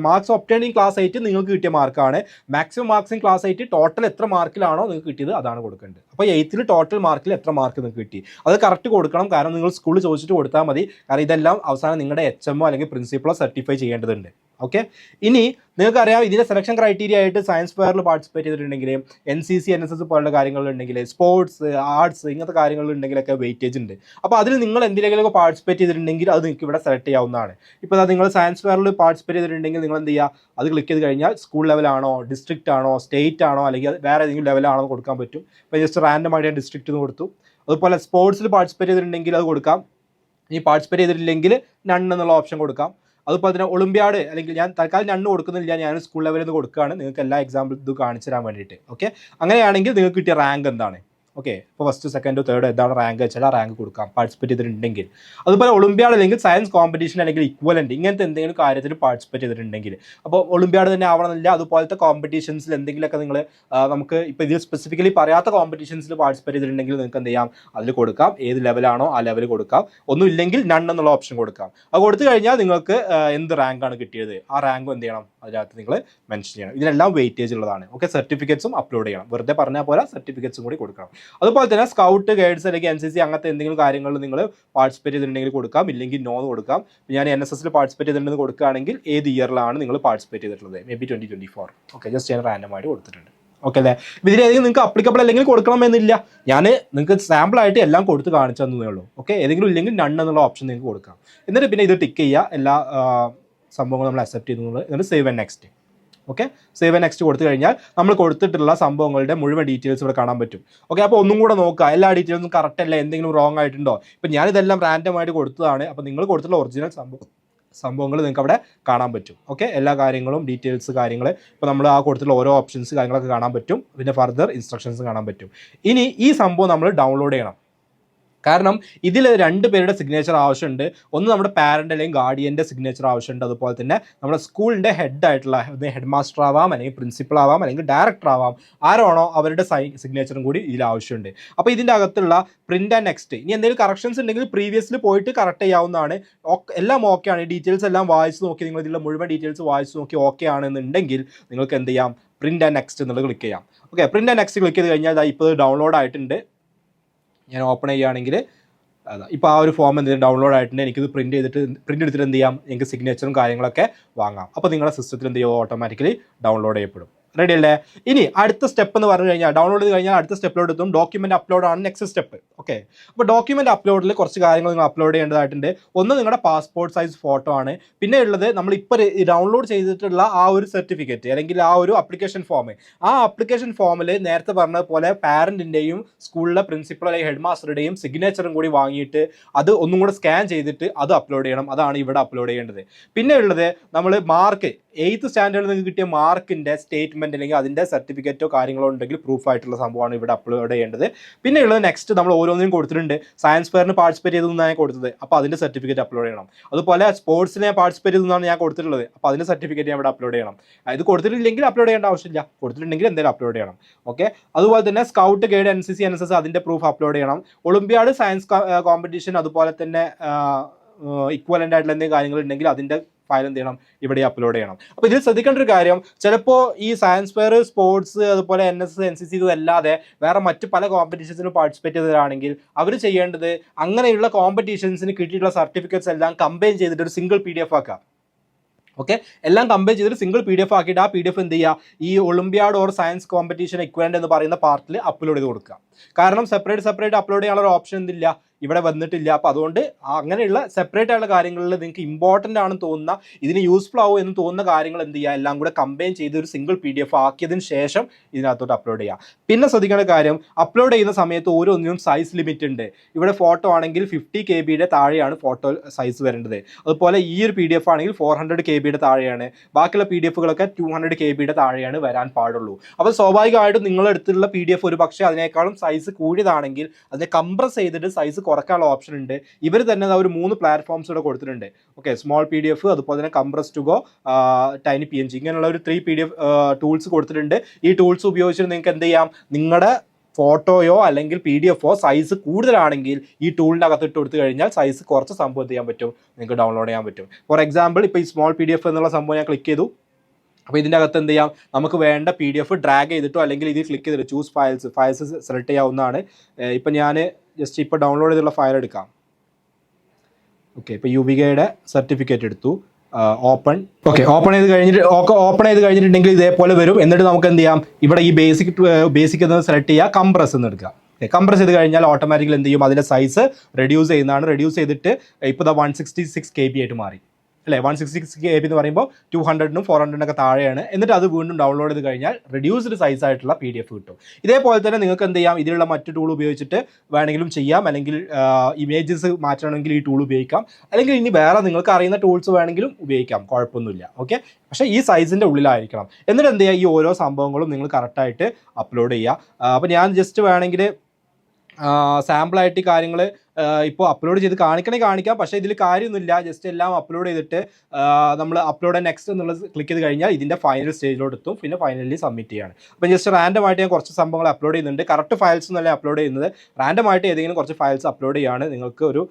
മാർക്സ് ഒബ്റ്റൈനിങ് ക്ലാസ് 8 നിങ്ങൾക്ക് കിട്ടിയ മാർക്കാണ്. Maximum marks in class 8 total എത്ര മാർക്കിലാണോ നിങ്ങൾക്ക് കിട്ടിയത് അതാണ് കൊടുക്കേണ്ടത്. അപ്പോൾ 8th ടോട്ടൽ മാർക്കിൽ എത്ര മാർക്ക് നിങ്ങൾക്ക് കിട്ടി അത് കറക്റ്റ് കൊടുക്കണം. കാരണം നിങ്ങൾ സ്കൂളിൽ ചോദിച്ചിട്ട് കൊടുത്താൽ മതി. കാരണം ഇതെല്ലാം അവസാനം നിങ്ങളുടെ HMO അല്ലെങ്കിൽ പ്രിൻസിപ്പളോ സർട്ടിഫൈ ചെയ്യേണ്ടതുണ്ട്. ഓക്കെ, ഇനി നിങ്ങൾക്കറിയാം ഇതിൻ്റെ സെലക്ഷൻ ക്രൈറ്റീരിയ ആയിട്ട് സയൻസ് ഫെയറിൽ പാർട്ടിസിപ്പേറ്റ് ചെയ്തിട്ടുണ്ടെങ്കിൽ, NCC NSS പോലുള്ള കാര്യങ്ങളുണ്ടെങ്കിൽ, സ്പോർട്സ് ആർട്സ് ഇങ്ങനത്തെ കാര്യങ്ങളുണ്ടെങ്കിലൊക്കെ വെയിറ്റേജ് ഉണ്ട്. അപ്പോൾ അതിൽ നിങ്ങൾ എന്തിലെങ്കിലുമൊക്കെ പാർട്ടിസിപ്പേറ്റ് ചെയ്തിട്ടുണ്ടെങ്കിൽ അത് നിങ്ങൾക്ക് ഇവിടെ സെലക്ട് ചെയ്യാവുന്നതാണ്. ഇപ്പോൾ നിങ്ങൾ സയൻസ് ഫെയറിൽ പാർട്ടിസിപ്പേറ്റ് ചെയ്തിട്ടുണ്ടെങ്കിൽ നിങ്ങൾ എന്ത് ചെയ്യുക, അത് ക്ലിക്ക് ചെയ്ത് കഴിഞ്ഞാൽ സ്കൂൾ ലെവലാണോ, ഡിസ്ട്രിക്റ്റ് ആണോ, സ്റ്റേറ്റ് ആണോ, അല്ലെങ്കിൽ വേറെ ഏതെങ്കിലും ലെവലാണോ കൊടുക്കാൻ പറ്റും. ഇപ്പോൾ ജസ്റ്റ് റാൻഡമായിട്ട് ഞാൻ ഡിസ്ട്രിക്റ്റ് എന്ന് കൊടുത്തു. അതുപോലെ സ്പോർട്സിൽ പാർട്ടിസിപ്പേറ്റ് ചെയ്തിട്ടുണ്ടെങ്കിൽ അത് കൊടുക്കാം. ഇനി പാർട്ടിസിപ്പേറ്റ് ചെയ്തിട്ടില്ലെങ്കിൽ നൺ എന്നുള്ള ഓപ്ഷൻ കൊടുക്കാം. അതുപോലെ തന്നെ ഒളിമ്പ്യാഡ്, അല്ലെങ്കിൽ ഞാൻ തൽക്കാലം നണ്ണ് കൊടുക്കുന്നില്ല, ഞാൻ സ്കൂൾ ലെവലിൽ നിന്ന് കൊടുക്കുകയാണ് നിങ്ങൾക്ക് എല്ലാ എക്സാമ്പിൾ ഇത് കാണിച്ചു തരാൻ വേണ്ടിയിട്ട്. ഓക്കെ, അങ്ങനെയാണെങ്കിൽ നിങ്ങൾക്ക് കിട്ടിയ റാങ്ക് എന്താണ്, ഓക്കെ, ഇപ്പോൾ ഫസ്റ്റ് സെക്കൻഡ് തേർഡ് എന്താണ് റാങ്ക് വെച്ചാൽ ആ റാങ്ക് കൊടുക്കാം പാർട്ടിസിപ്പേറ്റ് ചെയ്തിട്ടുണ്ടെങ്കിൽ. അതുപോലെ ഒളിമ്പ്യാഡ് അല്ലെങ്കിൽ സയൻസ് കോമ്പറ്റീഷൻ അല്ലെങ്കിൽ ഇക്വലൻ്റ് ഇങ്ങനത്തെ എന്തെങ്കിലും കാര്യത്തിൽ പാർട്ടിസിപ്പേറ്റ് ചെയ്തിട്ടുണ്ടെങ്കിൽ, അപ്പോൾ ഒളിമ്പ്യാഡ് തന്നെ ആവണമെന്നില്ല, അതുപോലത്തെ കോമ്പറ്റീഷൻസിൽ എന്തെങ്കിലുമൊക്കെ നിങ്ങൾ നമുക്ക് ഇപ്പോൾ ഇതിൽ സ്പെസിഫിക്കലി പറയാത്ത കോമ്പറ്റീഷൻസിൽ പാർട്ടിസിപ്പേറ്റ് ചെയ്തിട്ടുണ്ടെങ്കിൽ നിങ്ങൾക്ക് എന്ത് ചെയ്യാം, അതിൽ കൊടുക്കാം. ഏത് ലെവലാണോ ആ ലെവൽ കൊടുക്കാം. ഒന്നുമില്ലെങ്കിൽ നൺ എന്നുള്ള ഓപ്ഷൻ കൊടുക്കാം. അത് കൊടുത്തു കഴിഞ്ഞാൽ നിങ്ങൾക്ക് എന്ത് റാങ്കാണ് കിട്ടിയത് ആ റാങ്കും എന്ത് ചെയ്യണം അതിനകത്ത് നിങ്ങൾ മെൻഷൻ ചെയ്യണം. ഇതിനെല്ലാം വെയിറ്റേജ് ഉള്ളതാണ്. ഓക്കെ, സർട്ടിഫിക്കറ്റ്സും അപ്ലോഡ് ചെയ്യണം. വെറുതെ പറഞ്ഞാൽ പോലെ സർട്ടിഫിക്കറ്റ്സും കൂടി കൊടുക്കണം. അതുപോലെ തന്നെ സ്കൗട്ട് ഗൈഡ്സ് അല്ലെങ്കിൽ NCC അങ്ങനത്തെ എന്തെങ്കിലും കാര്യങ്ങളിൽ നിങ്ങൾ പാർട്ടിസിപ്പേറ്റ് ചെയ്തിട്ടുണ്ടെങ്കിൽ കൊടുക്കാം, ഇല്ലെങ്കിൽ നോ കൊടുക്കാം. ഞാൻ NSS പാർട്ടിസിപ്പേറ്റ് ചെയ്തിട്ടുണ്ടെന്ന് കൊടുക്കുകയാണെങ്കിൽ ഏത് ഇയറിലാണ് നിങ്ങൾ പാർട്ടിസിപ്പേറ്റ് ചെയ്തിട്ടുള്ളത്, മേ ബി 2024. ഓക്കെ, ജസ്റ്റ് ഞാൻ റാൻഡമായിട്ട് കൊടുത്തിട്ടുണ്ട്. ഓക്കെ അല്ലേ, ഇതിലേതെങ്കിലും നിങ്ങൾക്ക് അപ്ലിക്കബിൾ അല്ലെങ്കിൽ കൊടുക്കണമെന്നില്ല. ഞാൻ നിങ്ങൾക്ക് സാമ്പിളായിട്ട് എല്ലാം കൊടുത്ത് കാണിച്ചു തന്നേ ഉള്ളൂ. ഓക്കെ, ഏതെങ്കിലും ഇല്ലെങ്കിൽ നൺ എന്നുള്ള ഓപ്ഷൻ നിങ്ങൾക്ക് കൊടുക്കാം. എന്നിട്ട് പിന്നെ ഇത് ടിക്ക് ചെയ്യുക, എല്ലാ സംഭവങ്ങളും നമ്മൾ അക്സെപ്റ്റ് ചെയ്യുന്നത്. എന്നിട്ട് save and next. Okay, save and next കൊടുത്തു കഴിഞ്ഞാൽ നമ്മൾ കൊടുത്തിട്ടുള്ള സംഭവങ്ങളുടെ മുഴുവൻ ഡീറ്റെയിൽസ് ഇവിടെ കാണാൻ പറ്റും. ഓക്കെ, അപ്പോൾ ഒന്നും കൂടെ നോക്കുക, എല്ലാ ഡീറ്റെയിൽസും കറക്റ്റ് അല്ല, എന്തെങ്കിലും റോങ് ആയിട്ടുണ്ടോ. ഇപ്പം ഞാനിതെല്ലാം റാൻഡമായിട്ട് കൊടുത്തതാണ്. അപ്പോൾ നിങ്ങൾ കൊടുത്തിട്ടുള്ള ഒറിജിനൽ സംഭവങ്ങൾ നിങ്ങൾക്ക് അവിടെ കാണാൻ പറ്റും. ഓക്കെ, എല്ലാ കാര്യങ്ങളും ഡീറ്റെയിൽസ് കാര്യങ്ങൾ ഇപ്പോൾ നമ്മൾ ആ കൊടുത്തിട്ടുള്ള ഓരോ ഓപ്ഷൻസ് കാര്യങ്ങളൊക്കെ കാണാൻ പറ്റും. പിന്നെ ഫർദർ ഇൻസ്ട്രക്ഷൻസ് കാണാൻ പറ്റും. ഇനി ഈ സംഭവം നമ്മൾ ഡൗൺലോഡ് ചെയ്യണം. കാരണം ഇതിൽ 2 പേരുടെ സിഗ്നേച്ചർ ആവശ്യമുണ്ട്. ഒന്ന് നമ്മുടെ പാരൻ്റ് അല്ലെങ്കിൽ ഗാർഡിയൻ്റെ സിഗ്നേച്ചർ ആവശ്യമുണ്ട്. അതുപോലെ തന്നെ നമ്മുടെ സ്കൂളിൻ്റെ ഹെഡായിട്ടുള്ള ഹെഡ് മാസ്റ്റർ ആവാം, അല്ലെങ്കിൽ പ്രിൻസിപ്പൾ ആവാം, അല്ലെങ്കിൽ ഡയറക്ടർ ആവാം, ആരാണോ അവരുടെ സിഗ്നേച്ചറും കൂടി ഇതിൽ ആവശ്യമുണ്ട്. അപ്പോൾ ഇതിൻ്റെ അകത്തുള്ള പ്രിൻ്റ് ആൻഡ് നെക്സ്റ്റ് ഇനി എന്തെങ്കിലും കറക്ഷൻസ് ഉണ്ടെങ്കിൽ പ്രീവിയസിൽ പോയിട്ട് കറക്റ്റ് ചെയ്യാവുന്നതാണ്. എല്ലാം ഓക്കെ ആണ്, ഡീറ്റെയിൽസ് എല്ലാം വായിച്ച് നോക്കി, നിങ്ങൾ ഇതിലുള്ള മുഴുവൻ ഡീറ്റെയിൽസ് വായിച്ച് നോക്കി ഓക്കെ ആണെന്നുണ്ടെങ്കിൽ നിങ്ങൾക്ക് എന്ത് ചെയ്യാം, പ്രിൻ്റ് ആൻഡ് നെക്സ്റ്റ് എന്നുള്ളത് ക്ലിക്ക് ചെയ്യാം. Okay, print and next click ചെയ്ത് കഴിഞ്ഞാൽ ഇപ്പോൾ ഡൗൺലോഡ് ആയിട്ടുണ്ട്. ഞാൻ ഓപ്പൺ ചെയ്യുകയാണെങ്കിൽ അതാ ഇപ്പോൾ ആ ഒരു ഫോം എന്തെങ്കിലും ഡൗൺലോഡ് ആയിട്ടുണ്ട്. എനിക്കിത് പ്രിൻറ്റ് എടുത്തിട്ട് എന്ത് ചെയ്യാം, എനിക്ക് സിഗ്നേച്ചറും കാര്യങ്ങളൊക്കെ വാങ്ങാം. അപ്പോൾ നിങ്ങളുടെ സിസ്റ്റത്തിൽ എന്ത് ചെയ്യുമോ, ഓട്ടോമാറ്റിക്കലി ഡൗൺലോഡ് ചെയ്യപ്പെടും. റെഡി അല്ലേ? ഇനി അടുത്ത സ്റ്റെപ്പ് എന്ന് പറഞ്ഞു കഴിഞ്ഞാൽ ഡൗൺലോഡ് ചെയ്ത് കഴിഞ്ഞാൽ അടുത്ത സ്റ്റെപ്പിലോട്ട് എത്തും. ഡോക്യുമെന്റ് അപ്ലോഡ് ആണ് നെക്സ്റ്റ് സ്റ്റെപ്പ്. ഓക്കെ, അപ്പോൾ ഡോക്യുമെന്റ് അപ്ലോഡിൽ കുറച്ച് കാര്യങ്ങൾ നിങ്ങൾ അപ്ലോഡ് ചെയ്യേണ്ടതായിട്ടുണ്ട്. ഒന്ന് നിങ്ങളുടെ പാസ്പോർട്ട് സൈസ് ഫോട്ടോ ആണ്. പിന്നെ ഉള്ളത് നമ്മളിപ്പോൾ ഡൗൺലോഡ് ചെയ്തിട്ടുള്ള ആ ഒരു സർട്ടിഫിക്കറ്റ് അല്ലെങ്കിൽ ആ ഒരു അപ്ലിക്കേഷൻ ഫോം. ആ അപ്ലിക്കേഷൻ ഫോമിൽ നേരത്തെ പറഞ്ഞതുപോലെ പാരന്റിന്റെയും സ്കൂളിലെ പ്രിൻസിപ്പൾ അല്ലെങ്കിൽ ഹെഡ് മാസ്റ്ററുടെയും സിഗ്നേച്ചറും കൂടി വാങ്ങിയിട്ട് അത് ഒന്നും കൂടെ സ്കാൻ ചെയ്തിട്ട് അത് അപ്ലോഡ് ചെയ്യണം. അതാണ് ഇവിടെ അപ്ലോഡ് ചെയ്യേണ്ടത്. പിന്നെ ഉള്ളത് നമ്മൾ മാർക്ക് 8th സ്റ്റാൻഡേർഡിൽ നിങ്ങൾക്ക് കിട്ടിയ മാർക്കിൻ്റെ സ്റ്റേറ്റ്മെൻറ്റ് അല്ലെങ്കിൽ അതിൻ്റെ സർട്ടിഫിക്കറ്റോ കാര്യങ്ങളോ ഉണ്ടെങ്കിൽ പ്രൂഫായിട്ടുള്ള സംഭവമാണ് ഇവിടെ അപ്ലോഡ് ചെയ്യേണ്ടത്. പിന്നെ ഉള്ളത് നെക്സ്റ്റ് നമ്മൾ ഓരോന്നിനും കൊടുത്തിട്ടുണ്ട്. സയൻസ് ഫെയറിന് പാർട്ടിസിപ്പേറ്റ് ചെയ്തതെന്നാണ് ഞാൻ കൊടുത്തത്, അപ്പോൾ അതിൻ്റെ സർട്ടിഫിക്കറ്റ് അപ്ലോഡ് ചെയ്യണം. അതുപോലെ സ്പോർട്സിനെ പാർട്ടിസിപ്പേറ്റ് ചെയ്തതെന്നാണ് ഞാൻ കൊടുത്തിട്ടുള്ളത്, അപ്പോൾ അതിൻ്റെ സർട്ടിഫിക്കറ്റ് ഞാൻ ഇവിടെ അപ്ലോഡ് ചെയ്യണം. ഇത് കൊടുത്തിട്ടില്ലെങ്കിൽ അപ്ലോഡ് ചെയ്യേണ്ട ആവശ്യമില്ല, കൊടുത്തിട്ടുണ്ടെങ്കിൽ എന്തായാലും അപ്ലോഡ് ചെയ്യണം. ഓക്കെ, അതുപോലെ തന്നെ സ്കൗട്ട് ഗൈഡ് NCC NSS അതിൻ്റെ പ്രൂഫ് അപ്ലോഡ് ചെയ്യണം. ഒളിമ്പ്യാഡ് സയൻസ് കോമ്പറ്റീഷൻ അതുപോലെ തന്നെ ഇക്വലൻ്റ് ആയിട്ടുള്ള എന്തെങ്കിലും കാര്യങ്ങൾ ഉണ്ടെങ്കിൽ അതിൻ്റെ ഫയൽ എന്ത് ചെയ്യണം, ഇവിടെ അപ്ലോഡ് ചെയ്യണം. അപ്പോൾ ഇതിൽ ശ്രദ്ധിക്കേണ്ട ഒരു കാര്യം, ചിലപ്പോൾ ഈ സയൻസ് ഫെയർ, സ്പോർട്സ്, അതുപോലെ NSS NCC ഇതല്ലാതെ വേറെ മറ്റ് പല കോമ്പറ്റീഷൻസിനും പാർട്ടിസിപ്പേറ്റ് ചെയ്തവരാണെങ്കിൽ അവർ ചെയ്യേണ്ടത് അങ്ങനെയുള്ള കോമ്പറ്റീഷൻസിന് കിട്ടിയിട്ടുള്ള സർട്ടിഫിക്കറ്റ്സ് എല്ലാം കമ്പൈൻ ചെയ്തിട്ട് ഒരു സിംഗിൾ PDF ആക്കാം. ഓക്കെ, എല്ലാം കമ്പയർ ചെയ്തിട്ട് സിംഗിൾ PDF ആക്കിയിട്ട് ആ PDF എന്ത് ചെയ്യുക, ഈ Olympiad or science competition equivalent എന്ന് പറയുന്ന പാർട്ടിൽ അപ്ലോഡ് ചെയ്ത് കൊടുക്കുക. കാരണം സെപ്പറേറ്റ് അപ്ലോഡ് ചെയ്യാനുള്ള ഒരു ഓപ്ഷൻ എന്തില്ല, ഇവിടെ വന്നിട്ടില്ല. അപ്പോൾ അതുകൊണ്ട് അങ്ങനെയുള്ള സെപ്പറേറ്റ് ആയിട്ടുള്ള കാര്യങ്ങളിൽ നിങ്ങൾക്ക് ഇമ്പോർട്ടൻ്റ് ആണെന്ന് തോന്നുന്ന, ഇതിന് യൂസ്ഫുൾ ആവും എന്ന് തോന്നുന്ന കാര്യങ്ങൾ എന്ത് ചെയ്യുക, എല്ലാം കൂടെ കമ്പൈൻ ചെയ്ത് ഒരു സിംഗിൾ PDF ആക്കിയതിന് ശേഷം ഇതിനകത്തോട്ട് അപ്ലോഡ് ചെയ്യുക. പിന്നെ ശ്രദ്ധിക്കേണ്ട കാര്യം, അപ്ലോഡ് ചെയ്യുന്ന സമയത്ത് ഓരോന്നിനും സൈസ് ലിമിറ്റ് ഉണ്ട്. ഇവിടെ ഫോട്ടോ ആണെങ്കിൽ 50 KB താഴെയാണ് ഫോട്ടോ സൈസ് വരേണ്ടത്. അതുപോലെ ഈ ഒരു PDF ആണെങ്കിൽ 400 KB താഴെയാണ്. ബാക്കിയുള്ള PDFകളൊക്കെ 200 KB താഴെയാണ് വരാൻ പാടുള്ളൂ. അപ്പോൾ സ്വാഭാവികമായിട്ടും നിങ്ങളെടുത്തുള്ള PDF ഒരു പക്ഷേ അതിനേക്കാളും സൈസ് കൂടിയതാണെങ്കിൽ അതിനെ കംപ്രസ് ചെയ്തിട്ട് സൈസ് കുറയ്ക്കാനുള്ള ഓപ്ഷൻ ഉണ്ട്. ഇവർ തന്നെ ഒരു 3 പ്ലാറ്റ്ഫോംസ് ഇവിടെ കൊടുത്തിട്ടുണ്ട്. ഓക്കെ, സ്മോൾ PDF, അതുപോലെ തന്നെ compress to go, tiny PNG, ഇങ്ങനെയുള്ള ഒരു 3 PDF ടൂൾസ് കൊടുത്തിട്ടുണ്ട്. ഈ ടൂൾസ് ഉപയോഗിച്ചിട്ട് നിങ്ങൾക്ക് എന്ത് ചെയ്യാം, നിങ്ങളുടെ ഫോട്ടോയോ അല്ലെങ്കിൽ PDF സൈസ് കൂടുതലാണെങ്കിൽ ഈ ടൂളിൻ്റെ അകത്ത് ഇട്ട് കൊടുത്തു കഴിഞ്ഞാൽ സൈസ് കുറച്ച് സംഭവം ചെയ്യാൻ പറ്റും, നിങ്ങൾക്ക് ഡൗൺലോഡ് ചെയ്യാൻ പറ്റും. ഫോർ എക്സാമ്പിൾ, ഇപ്പോൾ ഈ സ്മോൾ PDF എന്നുള്ള സംഭവം ഞാൻ ക്ലിക്ക് ചെയ്തു. അപ്പോൾ ഇതിൻ്റെ അകത്ത് എന്ത് ചെയ്യാം, നമുക്ക് വേണ്ട PDF ഡ്രാഗ് ചെയ്തിട്ടോ അല്ലെങ്കിൽ ഇത് ക്ലിക്ക് ചെയ്തിട്ട് ചൂസ് ഫയൽസ് സെലക്ട് ചെയ്യാവുന്നതാണ്. ഇപ്പം ഞാൻ ജസ്റ്റ് ഇപ്പോൾ ഡൗൺലോഡ് ചെയ്തുള്ള ഫയൽ എടുക്കാം. ഓക്കെ, ഇപ്പോൾ UVKയുടെ സർട്ടിഫിക്കറ്റ് എടുത്തു. ഓപ്പൺ ഓപ്പൺ ചെയ്ത് കഴിഞ്ഞിട്ടുണ്ടെങ്കിൽ ഇതേപോലെ വരും. എന്നിട്ട് നമുക്ക് എന്ത് ചെയ്യാം, ഇവിടെ ഈ ബേസിക് എന്ന് സെലക്ട് ചെയ്യുക, കംപ്രസ് എന്ന് എടുക്കുക. കംപ്രസ് ചെയ്ത് കഴിഞ്ഞാൽ ഓട്ടോമാറ്റിക്കലി എന്ത് ചെയ്യും, അതിൻ്റെ സൈസ് റെഡ്യൂസ് ചെയ്യുന്നതാണ്. റെഡ്യൂസ് ചെയ്തിട്ട് ഇപ്പോൾ 166 KB ആയിട്ട് മാറി അല്ലേ. 166 KB എന്ന് പറയുമ്പോൾ 200-നും 400-നൊക്കെ താഴെയാണ്. എന്നിട്ട് അത് വീണ്ടും ഡൗൺലോഡ് ചെയ്ത് കഴിഞ്ഞാൽ റെഡ്യൂസ്ഡ് സൈസ് ആയിട്ടുള്ള PDF കിട്ടും. ഇതേപോലെ തന്നെ നിങ്ങൾക്ക് എന്ത് ചെയ്യാം, ഇതിലുള്ള മറ്റു ടൂൾ ഉപയോഗിച്ചിട്ട് വേണമെങ്കിലും ചെയ്യാം. അല്ലെങ്കിൽ ഇമേജസ് മാറ്റണമെങ്കിൽ ഈ ടൂൾ ഉപയോഗിക്കാം. അല്ലെങ്കിൽ ഇനി വേറെ നിങ്ങൾക്ക് അറിയുന്ന ടൂൾസ് വേണമെങ്കിലും ഉപയോഗിക്കാം, കുഴപ്പമൊന്നുമില്ല. ഓക്കെ, പക്ഷേ ഈ സൈസിൻ്റെ ഉള്ളിലായിരിക്കണം. എന്നിട്ട് എന്ത് ചെയ്യുക, ഈ ഓരോ സംഭവങ്ങളും നിങ്ങൾ കറക്റ്റായിട്ട് അപ്ലോഡ് ചെയ്യുക. അപ്പോൾ ഞാൻ ജസ്റ്റ് വേണമെങ്കിൽ സാമ്പിളായിട്ട് കാര്യങ്ങൾ ഇപ്പോൾ അപ്ലോഡ് ചെയ്ത് കാണിക്കാം. പക്ഷേ ഇതിൽ കാര്യമൊന്നുമില്ല. ജസ്റ്റ് എല്ലാം അപ്ലോഡ് ചെയ്തിട്ട് നമ്മൾ അപ്ലോഡ് നെക്സ്റ്റ് എന്നുള്ളത് ക്ലിക്ക് ചെയ്ത് കഴിഞ്ഞാൽ ഇതിൻ്റെ ഫൈനൽ സ്റ്റേജിലോട്ട് എത്തും. പിന്നെ ഫൈനലി സബ്മിറ്റ് ചെയ്യാണ്. അപ്പോൾ ജസ്റ്റ് റാൻഡമായിട്ട് ഞാൻ കുറച്ച് സംഭവങ്ങൾ അപ്ലോഡ് ചെയ്യുന്നുണ്ട്. കറക്റ്റ് ഫയൽസ് എന്നല്ല അപ്ലോഡ് ചെയ്യുന്നത്, റാൻഡമായിട്ട് ഏതെങ്കിലും കുറച്ച് ഫയൽസ് അപ്ലോഡ് ചെയ്യാണ് നിങ്ങൾക്ക് ഒരു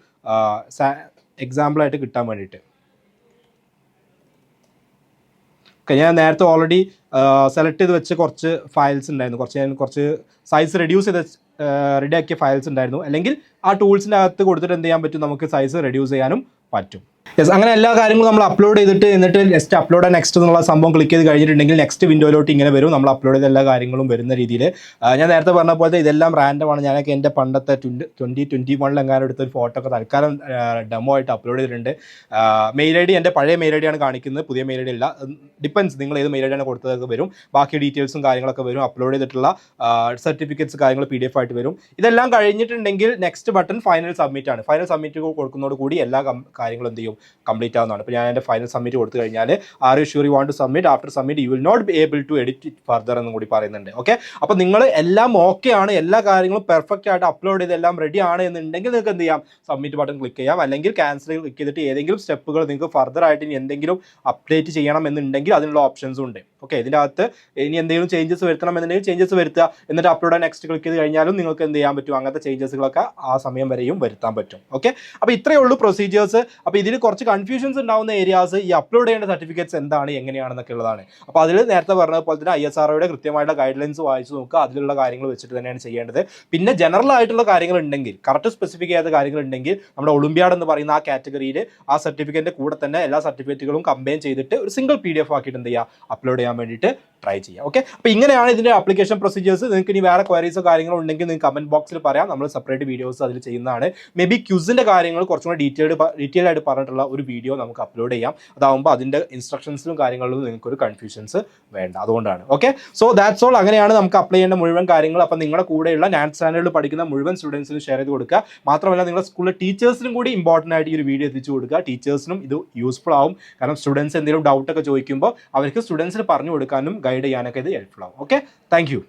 എക്സാമ്പിളായിട്ട് കിട്ടാൻ വേണ്ടിയിട്ട്. ഓക്കെ, ഞാൻ നേരത്തെ ഓൾറെഡി സെലക്ട് ചെയ്ത് വെച്ച് കുറച്ച് ഫയൽസ് ഉണ്ടായിരുന്നു. ഞാൻ കുറച്ച് സൈസ് റെഡ്യൂസ് ചെയ്ത് റെഡിയാക്കിയ ഫയൽസ് ഉണ്ടായിരുന്നു. അല്ലെങ്കിൽ ആ ടൂൾസിൻ്റെ അകത്ത് കൊടുത്തിട്ട് എന്ത് ചെയ്യാൻ പറ്റും, നമുക്ക് സൈസ് റെഡ്യൂസ് ചെയ്യാനും പറ്റും. യെസ്, അങ്ങനെ എല്ലാ കാര്യങ്ങളും നമ്മൾ അപ്ലോഡ് ചെയ്തിട്ട് എന്നിട്ട് ജസ്റ്റ് അപ്ലോഡ് നെക്സ്റ്റ് എന്നുള്ള സംഭവം ക്ലിക്ക് ചെയ്ത് കഴിഞ്ഞിട്ടുണ്ടെങ്കിൽ നെക്സ്റ്റ് വിൻഡോയിലോട്ട് ഇങ്ങനെ വരും. നമ്മൾ അപ്ലോഡ് ചെയ്ത എല്ലാ കാര്യങ്ങളും വരുന്ന രീതിയിൽ. ഞാൻ നേരത്തെ പറഞ്ഞ പോലെ ഇതെല്ലാം റാൻഡമാണ്. ഞാനൊക്കെ എൻ്റെ പണ്ടത്തെ 2021 എങ്ങാനും എടുത്തൊരു ഫോട്ടോ ഒക്കെ തൽക്കാലം ഡെമോ ആയിട്ട് അപ്ലോഡ് ചെയ്തിട്ടുണ്ട്. മെയിൽ ID എൻ്റെ പഴയ മെയിൽ ID ആണ് കാണിക്കുന്നത്, പുതിയ മെയിൽ ID അല്ല. ഡിപ്പെൻസ്, നിങ്ങൾ ഏത് മെയിൽ ID ആണ് കൊടുത്തതൊക്കെ വരും. ബാക്കി ഡീറ്റെയിൽസും കാര്യങ്ങളൊക്കെ വരും. അപ്ലോഡ് ചെയ്തിട്ടുള്ള സർട്ടിഫിക്കറ്റ്സ് കാര്യങ്ങൾ PDF ആയിട്ട് വരും. ഇതെല്ലാം കഴിഞ്ഞിട്ടുണ്ടെങ്കിൽ നെക്സ്റ്റ് ബട്ടൺ ഫൈനൽ സബ്മിറ്റ് ആണ്. ഫൈനൽ സബ്മിറ്റ് കൊടുക്കുന്നതോട് കൂടി എല്ലാ കാര്യങ്ങളും എന്ത് ചെയ്യും, കംപ്ലീറ്റ് ആവുന്നതാണ്. ഇപ്പോൾ ഞാൻ എൻ്റെ ഫൈനൽ സബ്മിറ്റ് കൊടുത്തു കഴിഞ്ഞാൽ are you sure you want to submit, after submit you will not be able to edit it further എന്നും കൂടി പറയുന്നുണ്ട്. ഓക്കെ, അപ്പോൾ നിങ്ങൾ എല്ലാം ഓക്കെ ആണ്, എല്ലാ കാര്യങ്ങളും പെർഫെക്റ്റ് ആയിട്ട് അപ്ലോഡ് ചെയ്ത് എല്ലാം റെഡി ആണ് എന്നുണ്ടെങ്കിൽ നിങ്ങൾക്ക് എന്ത് ചെയ്യാം, സബ്മിറ്റ് ബട്ടൺ ക്ലിക്ക് ചെയ്യാം, അല്ലെങ്കിൽ ക്യാൻസൽ ക്ലിക്ക് ചെയ്തിട്ട് ഏതെങ്കിലും സ്റ്റെപ്പുകൾ നിങ്ങൾക്ക് ഫർദർ ആയിട്ട് ഇനി എന്തെങ്കിലും അപ്ഡേറ്റ് ചെയ്യണം എന്നുണ്ടെങ്കിൽ അതിനുള്ള ഓപ്ഷൻസും ഉണ്ട്. ഓക്കെ, ഇതിൻ്റെ അകത്ത് ഇനി എന്തെങ്കിലും ചേഞ്ചസ് വരുത്തണം എന്നുണ്ടെങ്കിൽ ചേഞ്ചസ് വരുത്തുക, എന്നിട്ട് അപ്ലോഡ് നെക്സ്റ്റ് ക്ലിക്ക് ചെയ്ത് കഴിഞ്ഞാലും നിങ്ങൾക്ക് എന്ത് ചെയ്യാൻ പറ്റും, അങ്ങനത്തെ ചേഞ്ചസുകളൊക്കെ ആ സമയം വരെയും വരുത്താൻ പറ്റും. ഓക്കെ, അപ്പോൾ ഇത്രയേ ഉള്ളൂ പ്രൊസീജിയേഴ്സ്. അപ്പോൾ ഇതിൽ കുറച്ച് കൺഫ്യൂഷൻസ് ഉണ്ടാവുന്ന ഏരിയാസ് ഈ അപ്ലോഡ് ചെയ്യേണ്ട സർട്ടിഫിക്കറ്റ്സ് എന്താണ്, എങ്ങനെയാണെന്നൊക്കെ ഉള്ളതാണ്. അപ്പോൾ അതിൽ നേരത്തെ പറഞ്ഞതുപോലെ തന്നെ ISROയുടെ കൃത്യമായിട്ടുള്ള ഗൈഡ് ലൈൻസ് വായിച്ച് നോക്കുക, അതിലുള്ള കാര്യങ്ങൾ വെച്ചിട്ട് തന്നെയാണ് ചെയ്യേണ്ടത്. പിന്നെ ജനറൽ ആയിട്ടുള്ള കാര്യങ്ങൾ ഉണ്ടെങ്കിൽ, കറക്റ്റ് സ്പെസിഫിക് ചെയ്യാത്ത കാര്യങ്ങൾ ഉണ്ടെങ്കിൽ നമ്മുടെ ഒളിമ്പ്യാഡ് എന്ന് പറയുന്ന ആ കാറ്റഗറിയിൽ ആ സർട്ടിഫിക്കറ്റിന്റെ കൂടെ തന്നെ എല്ലാ സർട്ടിഫിക്കറ്റുകളും കമ്പൈൻ ചെയ്തിട്ട് ഒരു സിംഗിൾ PDF ആക്കിയിട്ട് എന്ത് ചെയ്യുക, അപ്ലോഡ് ചെയ്യാൻ വേണ്ടിയിട്ട് ട്രൈ ചെയ്യാം. ഓക്കെ, അപ്പോൾ ഇങ്ങനെയാണ് ഇതിന്റെ ആപ്ലിക്കേഷൻ പ്രൊസീജിയേഴ്സ്. നിങ്ങൾക്ക് ഇനി വേറെ ക്വയറീസോ കാര്യങ്ങളോ ഉണ്ടെങ്കിൽ നിങ്ങൾക്ക് കമന്റ് ബോക്സിൽ പറയാം, നമ്മൾ സെപ്പറേറ്റ് വീഡിയോസ് അതിൽ ചെയ്യുന്നതാണ്. മേ ബി ക്യൂസിന്റെ കാര്യങ്ങൾ കുറച്ചും കൂടി ഡീറ്റെയിൽ ആയിട്ട് പറഞ്ഞിട്ടുള്ള ഒരു വീഡിയോ നമുക്ക് അപ്ലോഡ് ചെയ്യാം. അതാവുമ്പോൾ അതിന്റെ ഇൻസ്ട്രക്ഷൻസിലും കാര്യങ്ങളിലും നിങ്ങൾക്ക് ഒരു കൺഫ്യൂഷൻസ് വേണ്ട, അതുകൊണ്ടാണ്. Okay, so that's all. അങ്ങനെയാണ് നമുക്ക് അപ്ലൈ ചെയ്യേണ്ട മുഴുവൻ കാര്യങ്ങൾ. അപ്പോൾ നിങ്ങളുടെ കൂടെയുള്ള 9th സ്റ്റാൻഡേർഡിൽ പഠിക്കുന്ന മുഴുവൻ സ്റ്റുഡൻസിനും ഷെയർ ചെയ്ത് കൊടുക്കുക. മാത്രമല്ല നിങ്ങളുടെ സ്കൂളിലെ ടീച്ചേഴ്സിനും കൂടി ഇമ്പോർട്ടൻ്റ് ആയിട്ട് ഈ ഒരു വീഡിയോ എത്തിച്ചു കൊടുക്കുക. ടീച്ചേഴ്സിനും ഇത് യൂസ്ഫുൾ ആവും, കാരണം സ്റ്റുഡൻസ് എന്തെങ്കിലും ഡൗട്ടൊക്കെ ചോദിക്കുമ്പോൾ അവർക്ക് സ്റ്റുഡൻസിന് പറഞ്ഞു കൊടുക്കാനും ഗൈഡ് ചെയ്യാനൊക്കെ ഇത് ഹെൽപ്ഫുൾ ആവും. Okay, thank you.